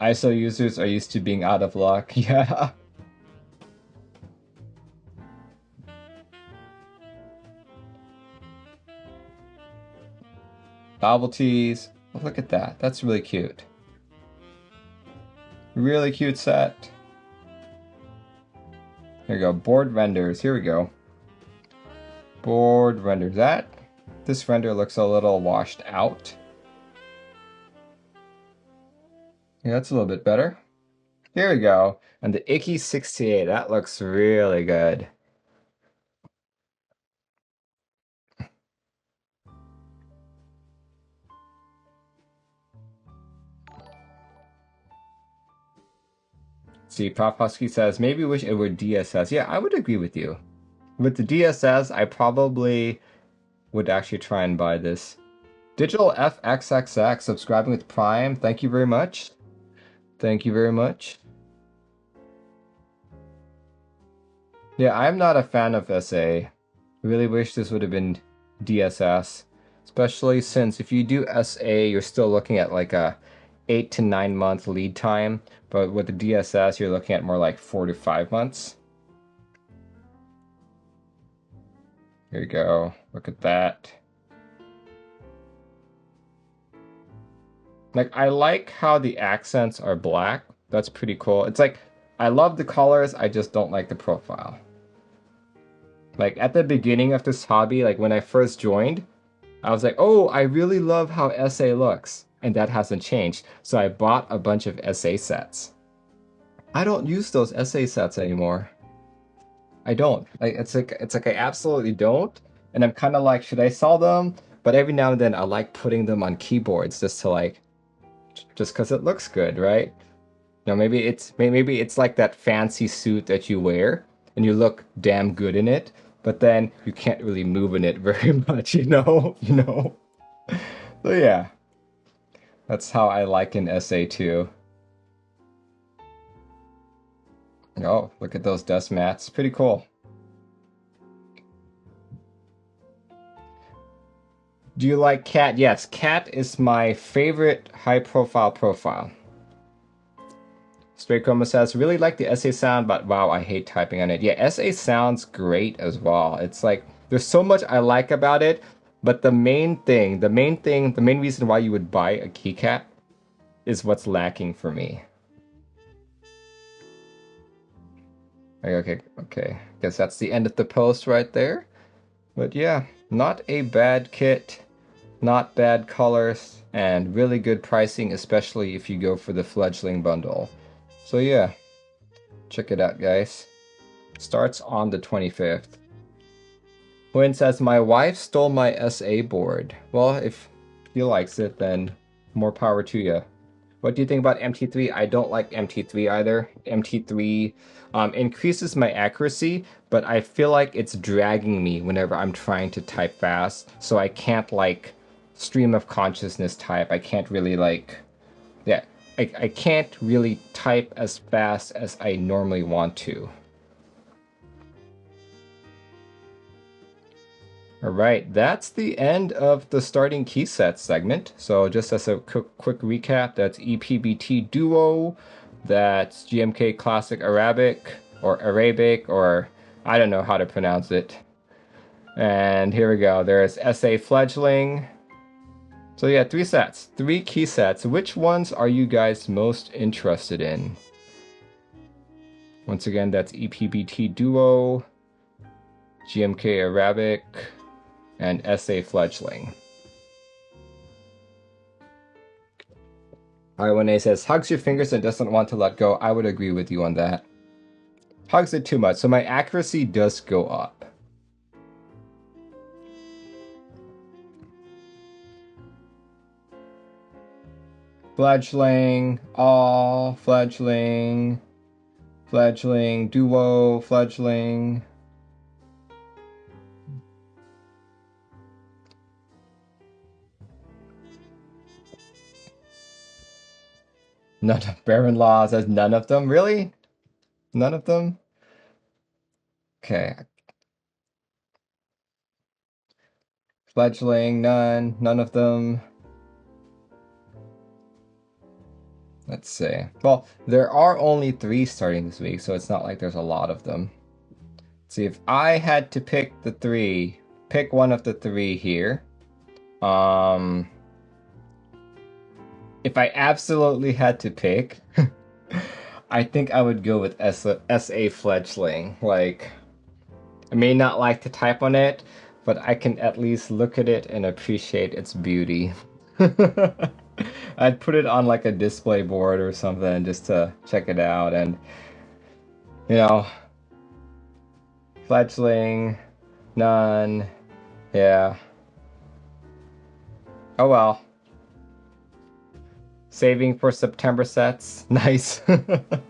ISO users are used to being out of luck, yeah. Novelkeys. Oh, look at that. That's really cute. Really cute set. Here we go. Board renders. Here we go. Board renders. This render looks a little washed out. Yeah, that's a little bit better. Here we go. And the Icky 68, that looks really good. See, Papaski says, maybe wish it were DSS. Yeah, I would agree with you. With the DSS, I probably would actually try and buy this. Digital FXXX subscribing with Prime. Thank you very much. Thank you very much. Yeah, I'm not a fan of SA. Really wish this would have been DSS. Especially since if you do SA, you're still looking at like a 8 to 9 month lead time. But with the DSS, you're looking at more like 4 to 5 months. Here you go. Look at that. Like, I like how the accents are black. That's pretty cool. It's like, I love the colors, I just don't like the profile. Like, at the beginning of this hobby, like when I first joined, I was like, oh, I really love how SA looks. And that hasn't changed. So I bought a bunch of SA sets. I don't use those SA sets anymore. I don't. It's like I absolutely don't. And I'm kind of like, should I sell them? But every now and then I like putting them on keyboards just to like, just because it looks good, right? Now maybe it's like that fancy suit that you wear and you look damn good in it, but then you can't really move in it very much, you know? So yeah. That's how I like an SA too. Oh, look at those dust mats. Pretty cool. Do you like Cat? Yes, Cat is my favorite high profile. Straight Chroma says, really like the SA sound, but wow, I hate typing on it. Yeah, SA sounds great as well. It's like, there's so much I like about it, but the main reason why you would buy a keycap is what's lacking for me. Okay. Guess that's the end of the post right there. But yeah, not a bad kit, not bad colors, and really good pricing, especially if you go for the Fledgeling bundle. So yeah, check it out, guys. Starts on the 25th. Wayne says, my wife stole my SA board. Well, if she likes it, then more power to you. What do you think about MT3? I don't like MT3 either. MT3 increases my accuracy, but I feel like it's dragging me whenever I'm trying to type fast. So I can't like stream of consciousness type. I can't really like, yeah, I can't really type as fast as I normally want to. All right, that's the end of the starting key set segment. So just as a quick recap, that's ePBT Duo, that's GMK Classic Arabic, or I don't know how to pronounce it. And here we go, there's SA Fledgeling. So yeah, 3 sets, 3 key sets. Which ones are you guys most interested in? Once again, that's ePBT Duo, GMK Arabic, and SA Fledgeling. I1A says, hugs your fingers and doesn't want to let go. I would agree with you on that. Hugs it too much, so my accuracy does go up. Fledgeling, all, Fledgeling, Duo, Fledgeling. None of Baron Law says none of them? Really? None of them? Okay. Fledgeling, none of them. Let's see. Well, there are only 3 starting this week, so it's not like there's a lot of them. Let's see, if I had to pick the 3, pick one of the 3 here. If I absolutely had to pick, I think I would go with SA Fledgeling. Like, I may not like to type on it, but I can at least look at it and appreciate its beauty. I'd put it on like a display board or something just to check it out. And you know, Fledgeling, none. Yeah. Oh well. Saving for September sets. Nice. But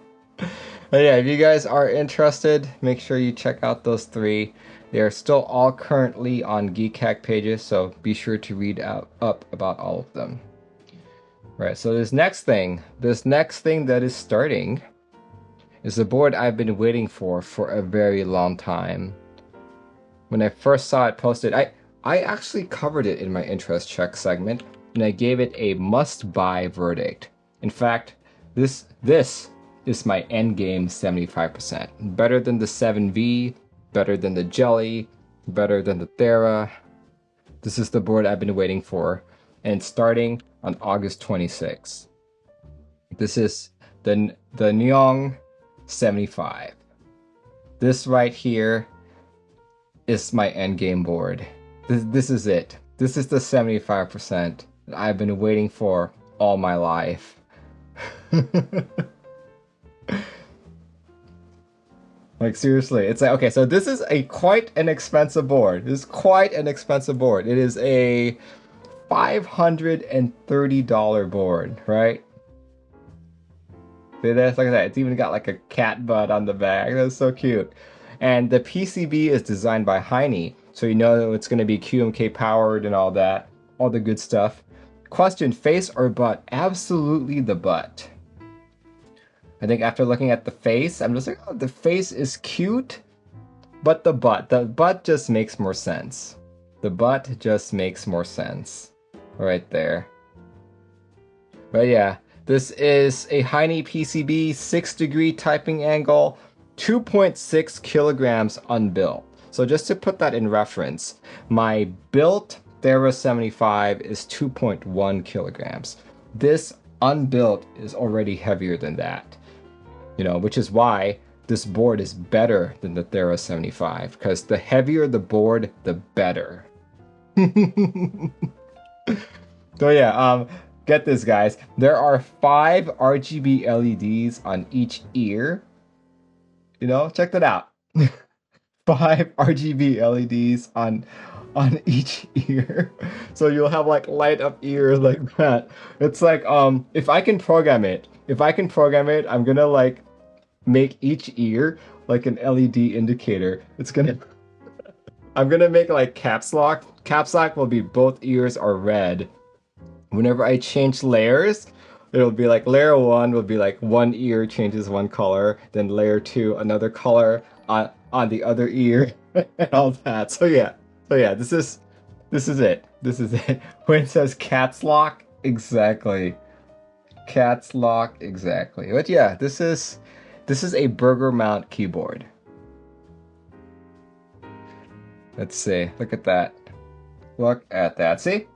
yeah, if you guys are interested, make sure you check out those three. They are still all currently on Geekhack pages, so be sure to read up about all of them. Right, so this next thing that is starting is a board I've been waiting for a very long time. When I first saw it posted, I actually covered it in my interest check segment, and I gave it a must-buy verdict. In fact, this is my endgame 75%. Better than the 7V, better than the Jelly, better than the Thera. This is the board I've been waiting for, and it's starting on August 26th. This is the Nyaong 75. This right here is my endgame board. This is it. This is the 75% that I've been waiting for all my life. Like seriously, it's like, okay, so this is quite an expensive board. This is quite an expensive board. It is a $530 board, right? See this? Look at that. It's even got like a cat butt on the back. That's so cute. And the PCB is designed by Heine, so you know it's going to be QMK powered and all that, all the good stuff. Question, face or butt? Absolutely the butt. I think after looking at the face, I'm just like, oh, the face is cute, but the butt just makes more sense. The butt just makes more sense right there. But yeah, this is a Heine PCB, 6-degree typing angle, 2.6 kilograms unbuilt. So just to put that in reference, my built Thera 75 is 2.1 kilograms. This unbuilt is already heavier than that. You know, which is why this board is better than the Thera 75, because the heavier the board, the better. So yeah, get this, guys. There are 5 RGB LEDs on each ear. You know, check that out. 5 RGB LEDs on each ear. So you'll have like light up ears like that. It's like if I can program it, I'm gonna like make each ear like an LED indicator. I'm gonna make like caps lock. Caps lock will be both ears are red. Whenever I change layers, it'll be like layer 1 will be like one ear changes one color, then layer 2 another color on the other ear and all that. So yeah, this is it. When it says caps lock, exactly. Cats lock, exactly. But yeah, this is a burger mount keyboard. Let's see. Look at that. Look at that. See?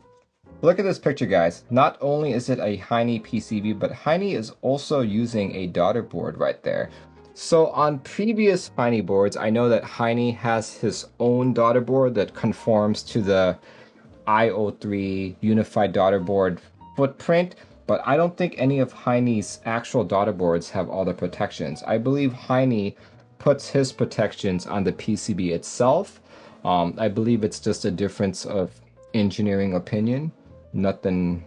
Look at this picture, guys. Not only is it a Heine PCB, but Heine is also using a daughter board right there. So on previous Heine boards, I know that Heine has his own daughter board that conforms to the IO3 unified daughter board footprint, but I don't think any of Heine's actual daughter boards have all the protections. I believe Heine puts his protections on the PCB itself. I believe it's just a difference of engineering opinion. Nothing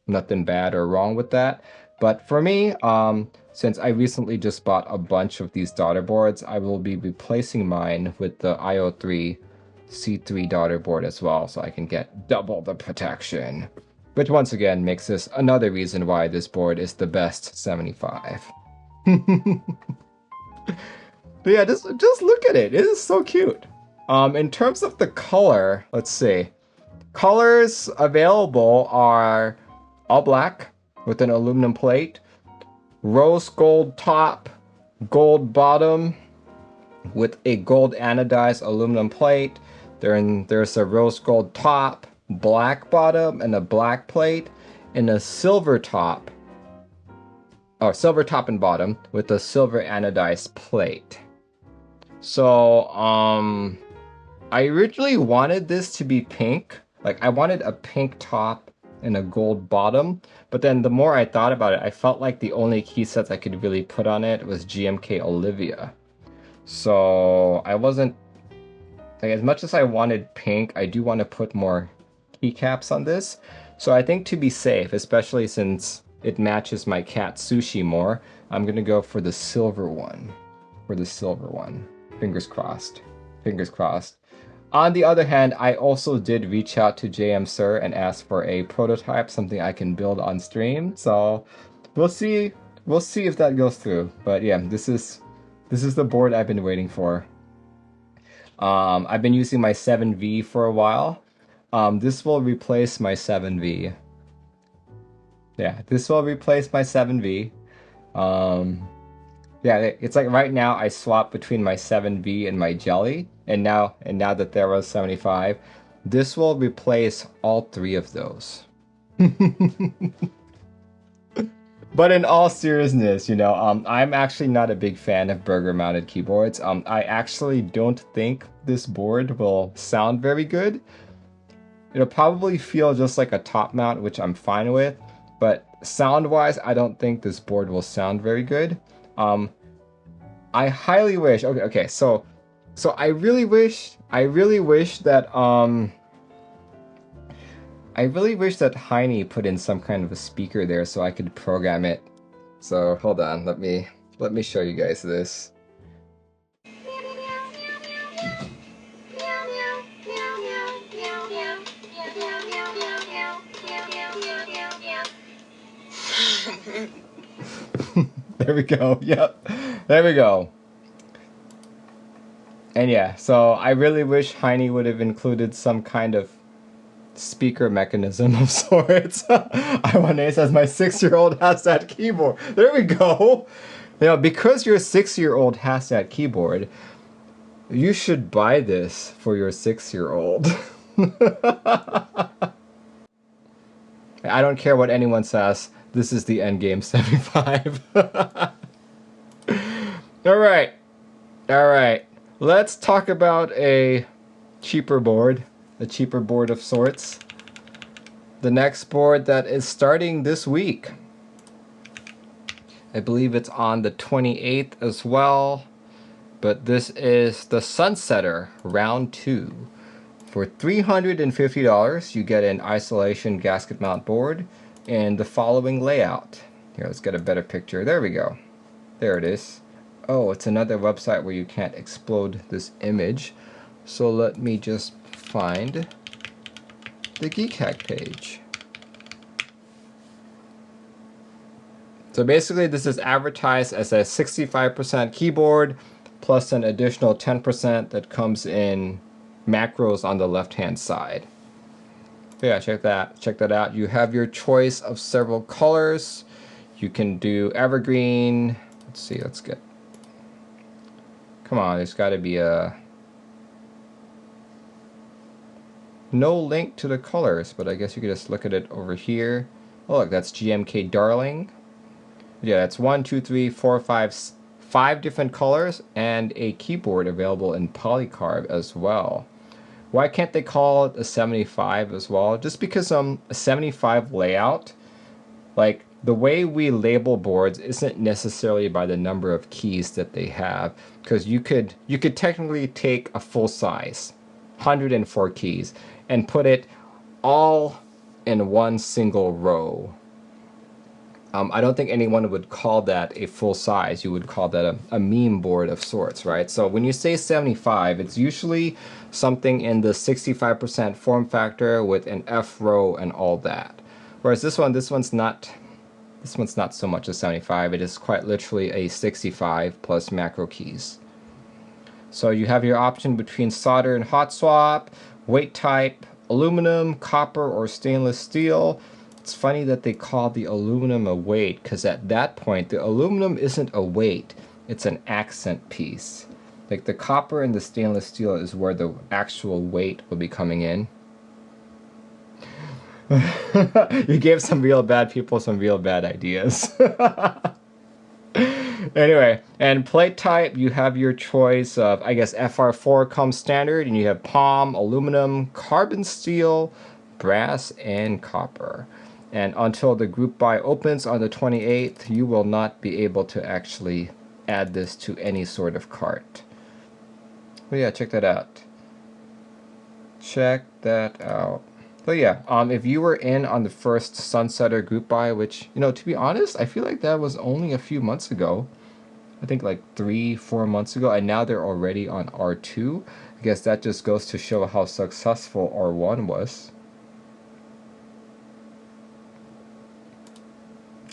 bad or wrong with that. But for me, since I recently just bought a bunch of these daughter boards, I will be replacing mine with the IO3 C3 daughter board as well, so I can get double the protection. Which once again makes this another reason why this board is the best 75. But yeah, just look at it. It is so cute. In terms of the color, let's see. Colors available are all black with an aluminum plate, rose gold top, gold bottom with a gold anodized aluminum plate. There's a rose gold top, black bottom, and a black plate, and a silver top. Oh, silver top and bottom with a silver anodized plate. So, I originally wanted this to be pink. Like, I wanted a pink top and a gold bottom. But then the more I thought about it, I felt like the only key sets I could really put on it was GMK Olivia. So I wasn't, like, as much as I wanted pink, I do want to put more keycaps on this. So I think to be safe, especially since it matches my cat Sushi more, I'm gonna go for the silver one. Fingers crossed. Fingers crossed. On the other hand, I also did reach out to JM Sir and ask for a prototype, something I can build on stream. So we'll see. We'll see if that goes through. But yeah, this is the board I've been waiting for. I've been using my 7V for a while. This will replace my 7V. Yeah, this will replace my 7V. Yeah, it's like right now I swap between my 7V and my Jelly, and now that there was 75, this will replace all three of those. But in all seriousness, you know, I'm actually not a big fan of burger-mounted keyboards. I actually don't think this board will sound very good. It'll probably feel just like a top mount, which I'm fine with, but sound-wise, I don't think this board will sound very good. I highly wish. Okay. So I really wish that Heine put in some kind of a speaker there so I could program it. So hold on, let me show you guys this. There we go. Yep. There we go. And yeah, so I really wish Heine would have included some kind of speaker mechanism of sorts. I want to say my 6-year-old has that keyboard. There we go. You know, because your 6-year-old has that keyboard, you should buy this for your 6-year-old. I don't care what anyone says. This is the endgame 75. All right. Let's talk about a cheaper board of sorts. The next board that is starting this week. I believe it's on the 28th as well, but this is the Sunsetter Round 2. For $350, you get an isolation gasket mount board and the following layout. Here, let's get a better picture. There we go. There it is. Oh, it's another website where you can't explode this image. So let me just find the Geek Hack page. So basically this is advertised as a 65% keyboard plus an additional 10% that comes in macros on the left hand side. So yeah, check that out. You have your choice of several colors. You can do evergreen. Let's see, come on, there's got to be a no link to the colors, but I guess you could just look at it over here. Oh look, that's GMK Darling. Yeah, that's 1, 2, 3, 4, 5 different colors and a keyboard available in polycarb as well. Why can't they call it a 75 as well? Just because a 75 layout, like the way we label boards isn't necessarily by the number of keys that they have, because you could technically take a full size 104 keys and put it all in one single row. I don't think anyone would call that a full size. You would call that a meme board of sorts, right? So when you say 75, it's usually something in the 65% form factor with an F row and all that. Whereas this one's not so much a 75. It is quite literally a 65 plus macro keys. So you have your option between solder and hot swap, weight type, aluminum, copper, or stainless steel. It's funny that they call the aluminum a weight, because at that point the aluminum isn't a weight, it's an accent piece. Like the copper and the stainless steel is where the actual weight will be coming in. You gave some real bad people some real bad ideas. Anyway, and plate type, you have your choice of, I guess FR4 comes standard, and you have palm, aluminum, carbon steel, brass and copper. And until the group buy opens on the 28th, you will not be able to actually add this to any sort of cart. But yeah, check that out. Check that out. But yeah, if you were in on the first Sunsetter group buy, which, you know, to be honest, I feel like that was only a few months ago. I think like 3-4 months ago, and now they're already on R2. I guess that just goes to show how successful R1 was.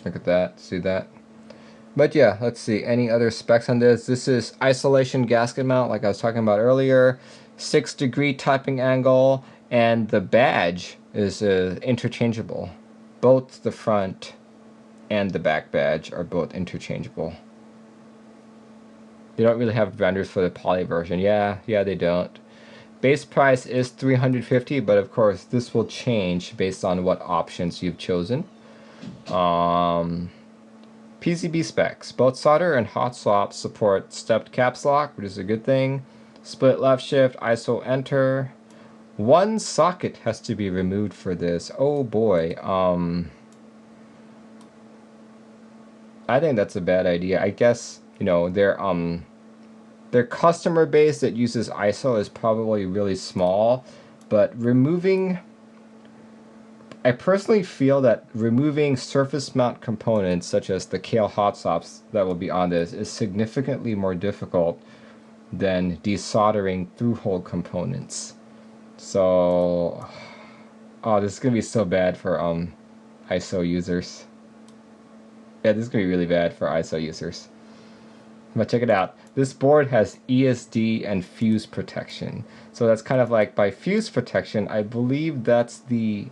Look at that, see that? But yeah, let's see, any other specs on this? This is isolation gasket mount, like I was talking about earlier, 6-degree typing angle, and the badge is interchangeable. Both the front and the back badge are both interchangeable. They don't really have vendors for the poly version. Yeah, they don't. Base price is $350, but of course this will change based on what options you've chosen. PCB specs. Both solder and hot swap support stepped caps lock, which is a good thing. Split left shift, ISO enter. One socket has to be removed for this. Oh boy. I think that's a bad idea. I guess, you know, their customer base that uses ISO is probably really small, but I personally feel that removing surface mount components such as the Kale hot swaps that will be on this is significantly more difficult than desoldering through-hole components. So, oh, this is gonna be so bad for ISO users. Yeah, this is gonna be really bad for ISO users. But check it out. This board has ESD and fuse protection. So that's kind of like, by fuse protection, I believe that's the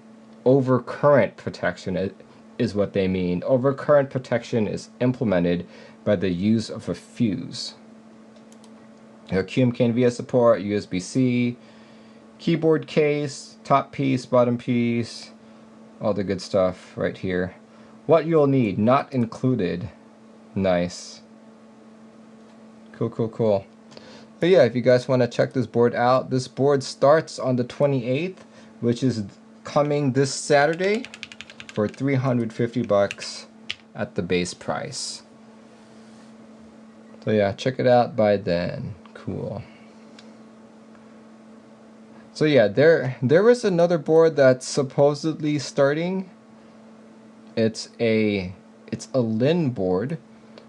overcurrent protection is what they mean. Overcurrent protection is implemented by the use of a fuse. QMK and VS support, USB-C, keyboard case, top piece, bottom piece, all the good stuff right here. What you'll need, not included. Nice. Cool. But yeah, if you guys want to check this board out, this board starts on the 28th, which is coming this Saturday, for $350 at the base price. So yeah, check it out by then. Cool. So yeah, there is another board that's supposedly starting. It's a Lin board,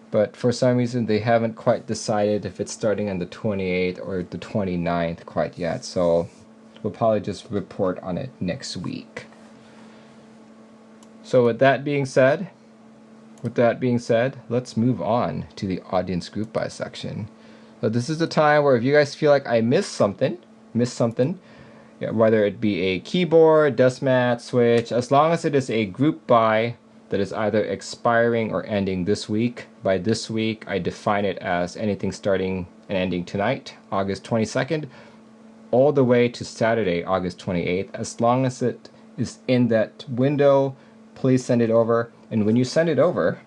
but for some reason they haven't quite decided if it's starting on the 28th or the 29th quite yet. So we'll probably just report on it next week. So with that being said, let's move on to the audience group buy section. So this is the time where if you guys feel like I missed something, yeah, whether it be a keyboard, dust mat, switch, as long as it is a group buy that is either expiring or ending this week. By this week, I define it as anything starting and ending tonight, August 22nd, all the way to Saturday, August 28th. As long as it is in that window, please send it over. And when you send it over,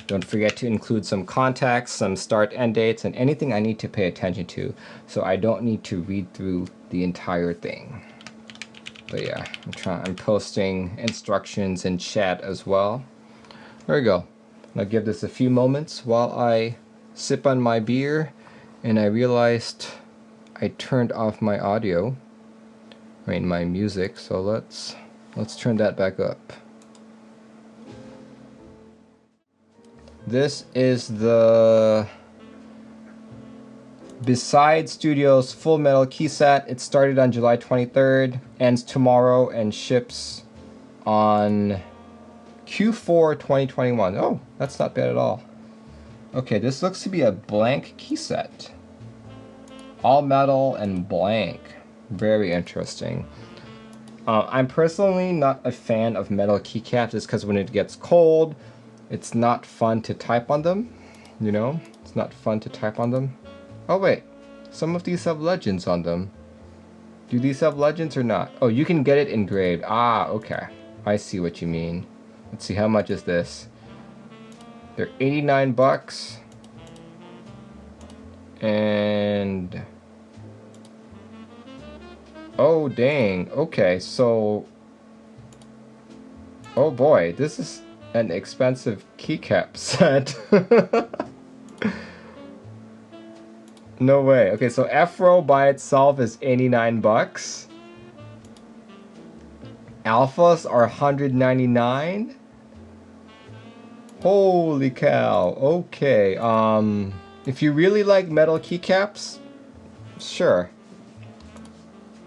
don't forget to include some contacts, some start end dates, and anything I need to pay attention to, so I don't need to read through the entire thing. But yeah, I'm posting instructions in chat as well. There we go. I'll give this a few moments while I sip on my beer, and I realized I turned off my audio, my music, so let's turn that back up. This is the Beside Studios Full Metal key set. It started on July 23rd, ends tomorrow, and ships on Q4 2021. Oh, that's not bad at all. Okay, this looks to be a blank key set. All metal and blank. Very interesting. I'm personally not a fan of metal keycaps just because when it gets cold, it's not fun to type on them. You know, it's not fun to type on them. Oh wait, some of these have legends on them. Do these have legends or not? Oh, you can get it engraved. Ah, okay. I see what you mean. Let's see, how much is this? They're $89. And Oh, dang. Okay, so... Oh boy, this is an expensive keycap set. No way. Okay, so Afro by itself is 89 bucks. Alphas are 199. Holy cow. Okay. If you really like metal keycaps, sure.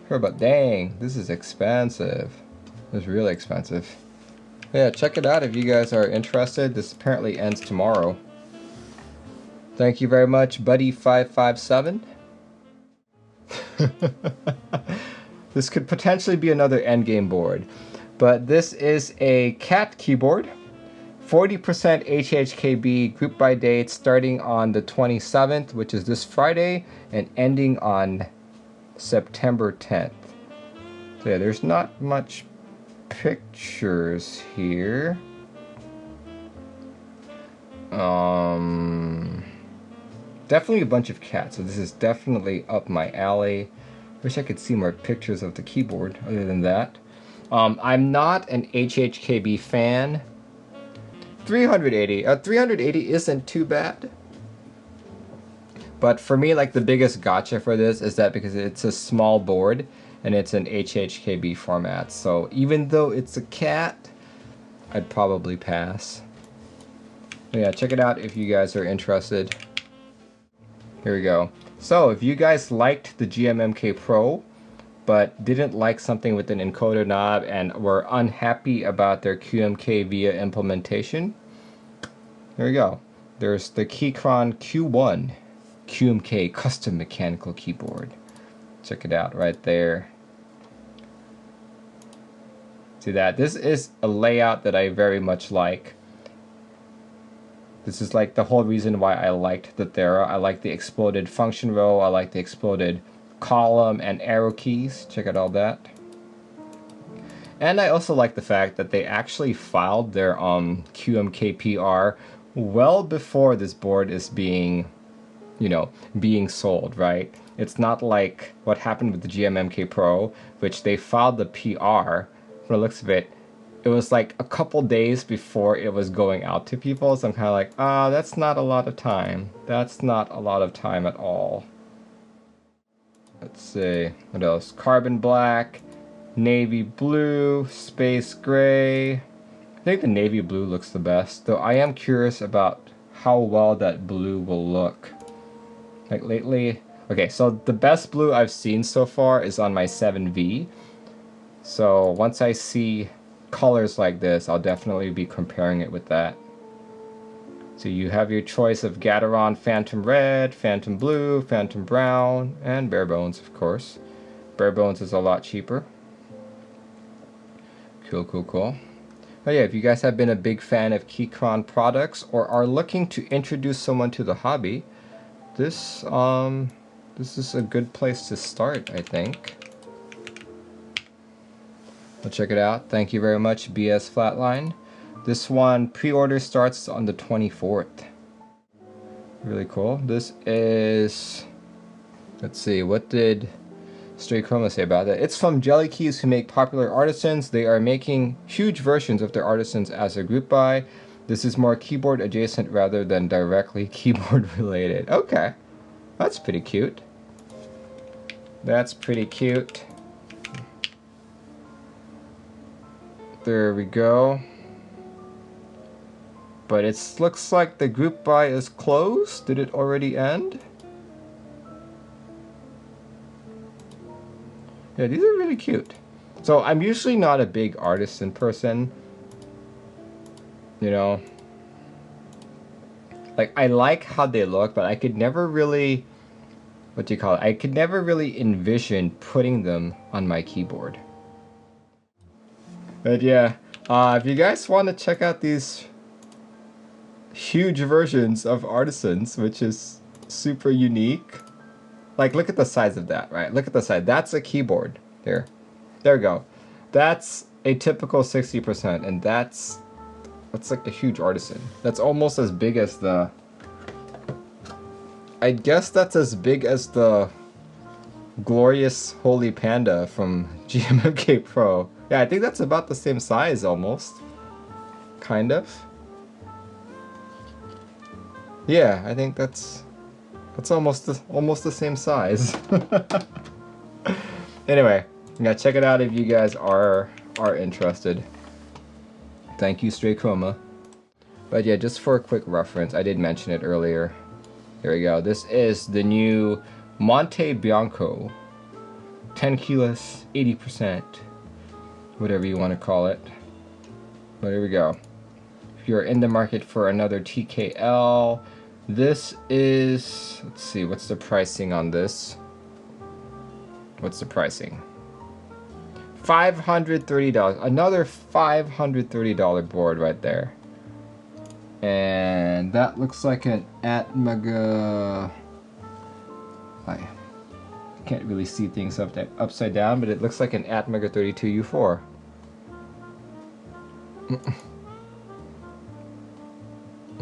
Sure, but dang, this is expensive. This is really expensive. Yeah, check it out if you guys are interested. This apparently ends tomorrow. Thank you very much, Buddy557. This could potentially be another endgame board, but this is a cat keyboard. 40% HHKB group by date starting on the 27th, which is this Friday, and ending on September 10th. So yeah, there's not much pictures here. Definitely a bunch of cats, so this is definitely up my alley. Wish I could see more pictures of the keyboard other than that. I'm not an HHKB fan. 380. 380 isn't too bad. But for me, like, the biggest gotcha for this is that because it's a small board and it's an HHKB format. So even though it's a cat, I'd probably pass. But yeah, check it out if you guys are interested. Here we go. So if you guys liked the GMMK Pro, but didn't like something with an encoder knob and were unhappy about their QMK via implementation, here we go. There's the Keychron Q1 QMK custom mechanical keyboard. Check it out right there. See that? This is a layout that I very much like. This is like the whole reason why I liked the Thera. I like the exploded function row, I like the exploded column and arrow keys. Check out all that. And I also like the fact that they actually filed their QMK PR well before this board is being, you know, being sold, right? It's not like what happened with the GMMK Pro, which they filed the PR, from the looks of it, it was like a couple days before it was going out to people, so I'm kind of like, that's not a lot of time. That's not a lot of time at all. Let's see, what else? Carbon black, navy blue, space gray. I think the navy blue looks the best, though I am curious about how well that blue will look. Like lately, okay, so the best blue I've seen so far is on my 7V. So once I see colors like this, I'll definitely be comparing it with that. So you have your choice of Gateron Phantom Red, Phantom Blue, Phantom Brown, and Bare Bones, of course. Bare Bones is a lot cheaper. Cool, cool, cool. But yeah, if you guys have been a big fan of Keychron products or are looking to introduce someone to the hobby, this is a good place to start, I think. Well, check it out. Thank you very much, BS Flatline. This one, pre-order starts on the 24th. Really cool. This is... Let's see, what did Stray Chroma say about that? It's from Jellykeys, who make popular artisans. They are making huge versions of their artisans as a group buy. This is more keyboard adjacent rather than directly keyboard related. Okay. That's pretty cute. That's pretty cute. There we go. But it looks like the group buy is closed. Did it already end? Yeah, these are really cute. So I'm usually not a big artisan person. You know. Like, I like how they look, but I could never really... What do you call it? I could never really envision putting them on my keyboard. But yeah, if you guys want to check out these huge versions of artisans, which is super unique, like, look at the size of that, right? Look at the size. That's a keyboard. There we go. That's a typical 60%, and that's like a huge artisan. That's almost as big as the... I guess that's as big as the Glorious Holy Panda from GMK Pro. Yeah, I think that's about the same size almost. Kind of. Yeah, I think that's almost the same size. Anyway, yeah, check it out if you guys are interested. Thank you, Stray Chroma. But yeah, just for a quick reference, I did mention it earlier. Here we go. This is the new Monte Bianco. 10 kilos, 80%. Whatever you want to call it. But here we go. If you're in the market for another TKL, this is... Let's see, what's the pricing on this? What's the pricing? $530. Another $530 board right there. And that looks like an Atmega... I can't really see things upside down, but it looks like an Atmega 32 U4.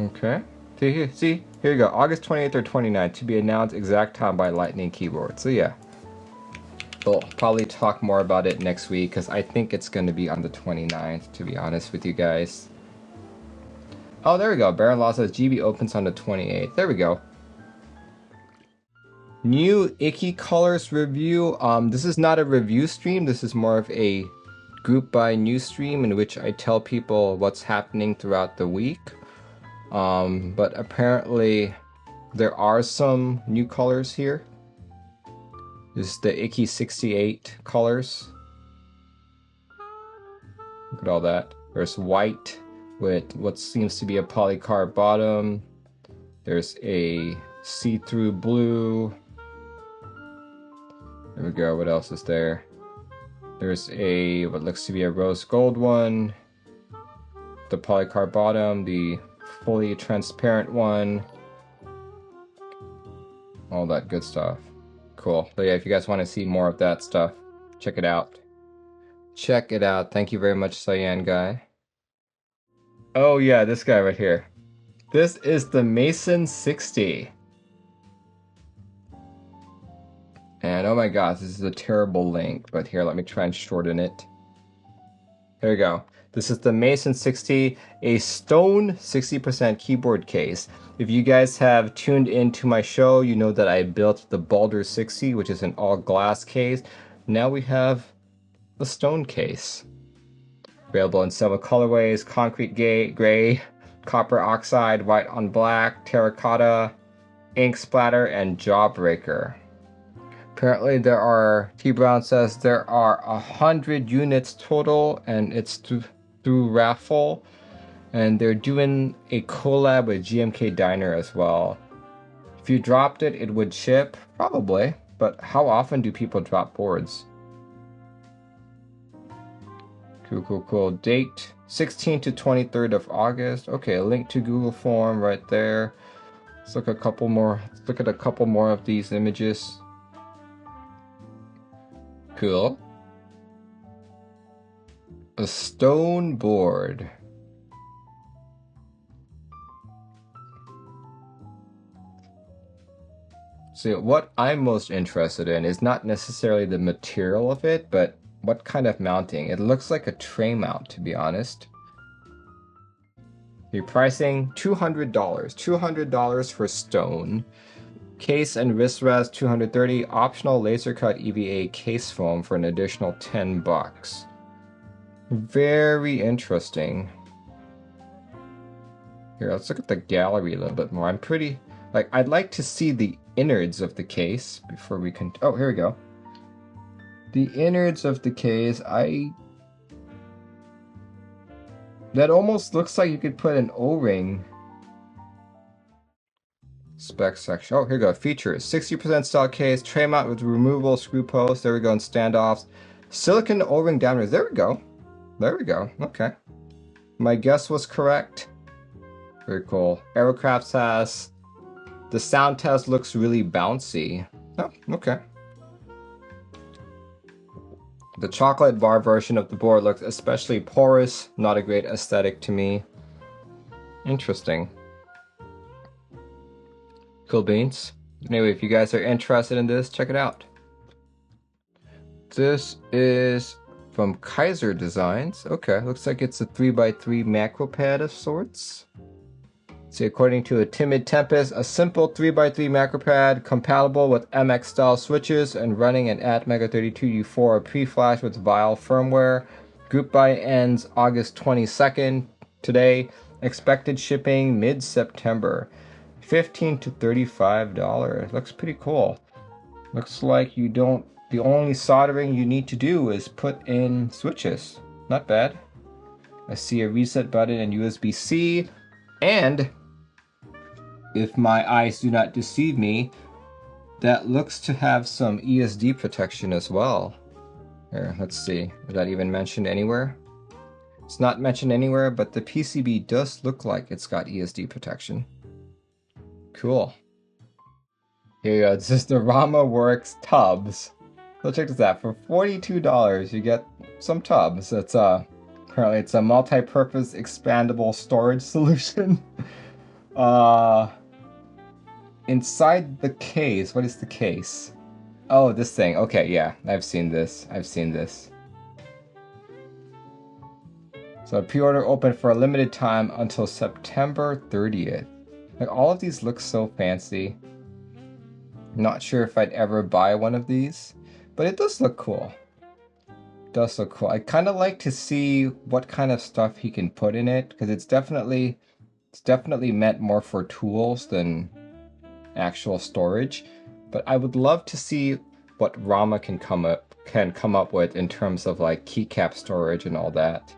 Okay. See, here you go. August 28th or 29th to be announced, exact time by Lightning Keyboard. So yeah. We'll probably talk more about it next week because I think it's going to be on the 29th, to be honest with you guys. Oh, there we go. Baron Law says GB opens on the 28th. There we go. New Icky Colors review. This is not a review stream. This is more of a group by news stream in which I tell people what's happening throughout the week. But apparently there are some new colors here. This is the Icky 68 colors. Look at all that. There's white with what seems to be a polycarb bottom. There's a see-through blue. There we go. What else is there? There's a what looks to be a rose gold one. The polycarb bottom, the fully transparent one. All that good stuff. Cool. But yeah, if you guys want to see more of that stuff, check it out. Check it out. Thank you very much, Cyan guy. Oh yeah, this guy right here. This is the Mason 60. And oh my gosh, this is a terrible link, but here, let me try and shorten it. Here we go. This is the Mason 60, a stone 60% keyboard case. If you guys have tuned into my show, you know that I built the Balder 60, which is an all glass case. Now we have the stone case. Available in several colorways: concrete gray, copper oxide, white on black, terracotta, ink splatter, and jawbreaker. Apparently there are, T Brown says there are 100 units total, and it's through raffle, and they're doing a collab with GMK Diner as well. If you dropped it, it would ship, probably, but how often do people drop boards? Cool. Date 16th to 23rd of August. Okay, a link to Google form right there. Let's look at a couple more. Let's look at a couple more of these images. Cool. A stone board. So what I'm most interested in is not necessarily the material of it, but what kind of mounting. It looks like a tray mount, to be honest. The pricing, $200. $200 for stone. Case and wrist rest, $230. Optional laser cut EVA case foam for an additional $10. Very interesting. Here, let's look at the gallery a little bit more. I'm pretty, like, I'd like to see the innards of the case before we can, oh, here we go. The innards of the case, that almost looks like you could put an O-ring. Spec section. Oh, here we go. Features: 60% style case, tray mount with removable screw posts. There we go. And standoffs. Silicon O-ring downwards. There we go. There we go. Okay. My guess was correct. Very cool. Aerocraft has. The sound test looks really bouncy. Oh, okay. The chocolate bar version of the board looks especially porous. Not a great aesthetic to me. Interesting. Cool beans. Anyway, if you guys are interested in this, check it out. This is from Kaiser Designs. Okay, looks like it's a 3x3 macro pad of sorts. See, according to a Timid Tempest, a simple 3x3 macro pad compatible with MX style switches and running an ATmega32U4 pre-flash with VIAL firmware. Group buy ends August 22nd. Today, expected shipping mid-September. $15 to $35. Looks pretty cool. Looks like the only soldering you need to do is put in switches. Not bad. I see a reset button and USB-C, and if my eyes do not deceive me, that looks to have some ESD protection as well. Here, let's see. Is that even mentioned anywhere? It's not mentioned anywhere, but the PCB does look like it's got ESD protection. Cool. Here you go. This is the Rama Works tubs. So check this out. For $42, you get some tubs. It's apparently it's a multi-purpose expandable storage solution. Inside the case, what is the case? Oh, this thing. Okay, yeah, I've seen this. So pre-order open for a limited time until September 30th. Like, all of these look so fancy. Not sure if I'd ever buy one of these, but it does look cool. I kind of like to see what kind of stuff he can put in it, because it's definitely meant more for tools than actual storage. But I would love to see what Rama can come up with in terms of like keycap storage and all that.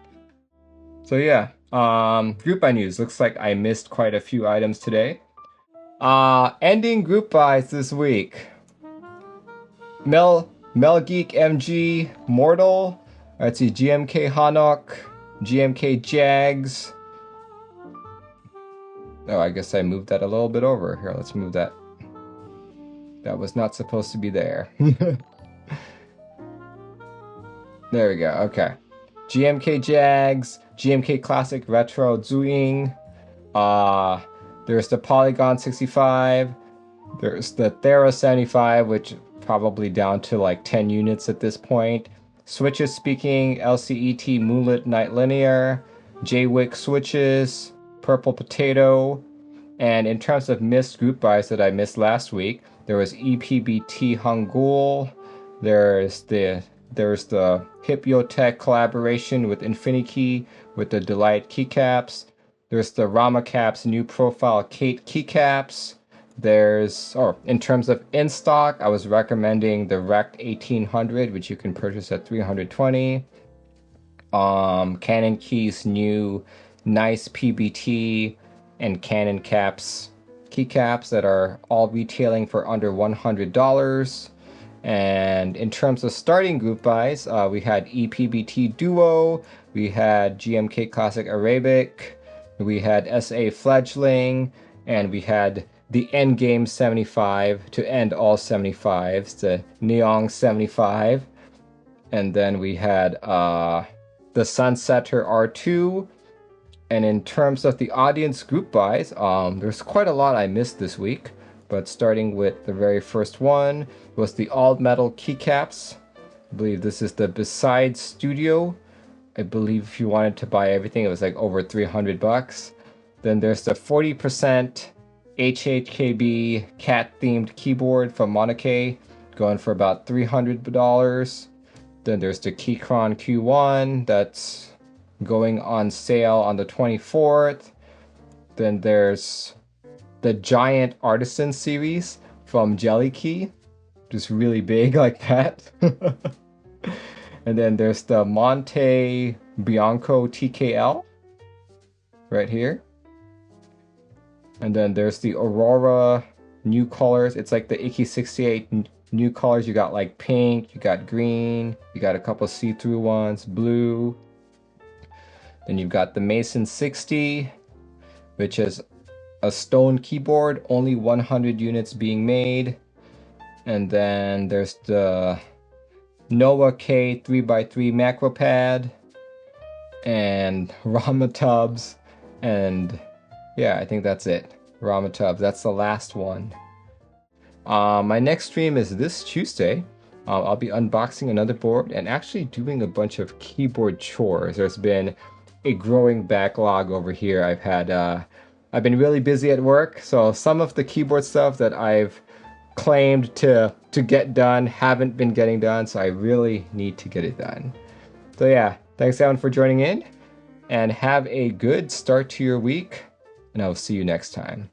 So yeah, group buy news. Looks like I missed quite a few items today. Ending group buys this week. Mel Geek MG Mortal. Let's see, GMK Hanok, GMK Jags. Oh, I guess I moved that a little bit over. Here, let's move that. That was not supposed to be there. There we go, okay. GMK Jags, GMK Classic Retro Jwick. There's the Polygon 65. There's the Thera 75, which probably down to like 10 units at this point. Switches speaking, LCET Moonlit Night Linear, Jwick switches, Purple Potato, and in terms of missed group buys that I missed last week, there was ePBT Hangul, there's the Hypotech collaboration with Divinikey with the Delight Keycaps, there's the Rama Caps new profile Keycaps, in terms of Instock, I was recommending the Rekt 1800, which you can purchase at $320. Cannoncaps new NicePBT and Cannoncaps keycaps that are all retailing for under $100. And in terms of starting group buys, we had ePBT Duo, we had GMK Classic Arabic, we had SA Fledgeling, and we had the Endgame 75 to end all 75s, the Nyaong 75. And then we had the Sunsetter R2. And in terms of the audience group buys, there's quite a lot I missed this week. But starting with the very first one was the All Metal Keycaps. I believe this is the Beside Studio. I believe if you wanted to buy everything, it was like over $300. Then there's the 40% HHKB cat-themed keyboard from Monoke, going for about $300. Then there's the Keychron Q1, that's going on sale on the 24th. Then there's the Giant Artisan series from Jwick, just really big like that. And then there's the Monte Bianco TKL right here. And then there's the Aurora new colors. It's like the Icky 68 new colors. You got like pink, you got green, you got a couple see-through ones, blue. Then you've got the Mason 60, which is a stone keyboard, only 100 units being made. And then there's the Noah K 3x3 macro pad and Rama tubs, and yeah, I think that's it. Rama tubs, that's the last one. My next stream is this Tuesday. I'll be unboxing another board and actually doing a bunch of keyboard chores. There's been a growing backlog over here. I've been really busy at work, so some of the keyboard stuff that I've claimed to get done haven't been getting done, so I really need to get it done. So yeah, thanks everyone for joining in, and have a good start to your week, and I'll see you next time.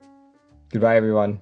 Goodbye everyone.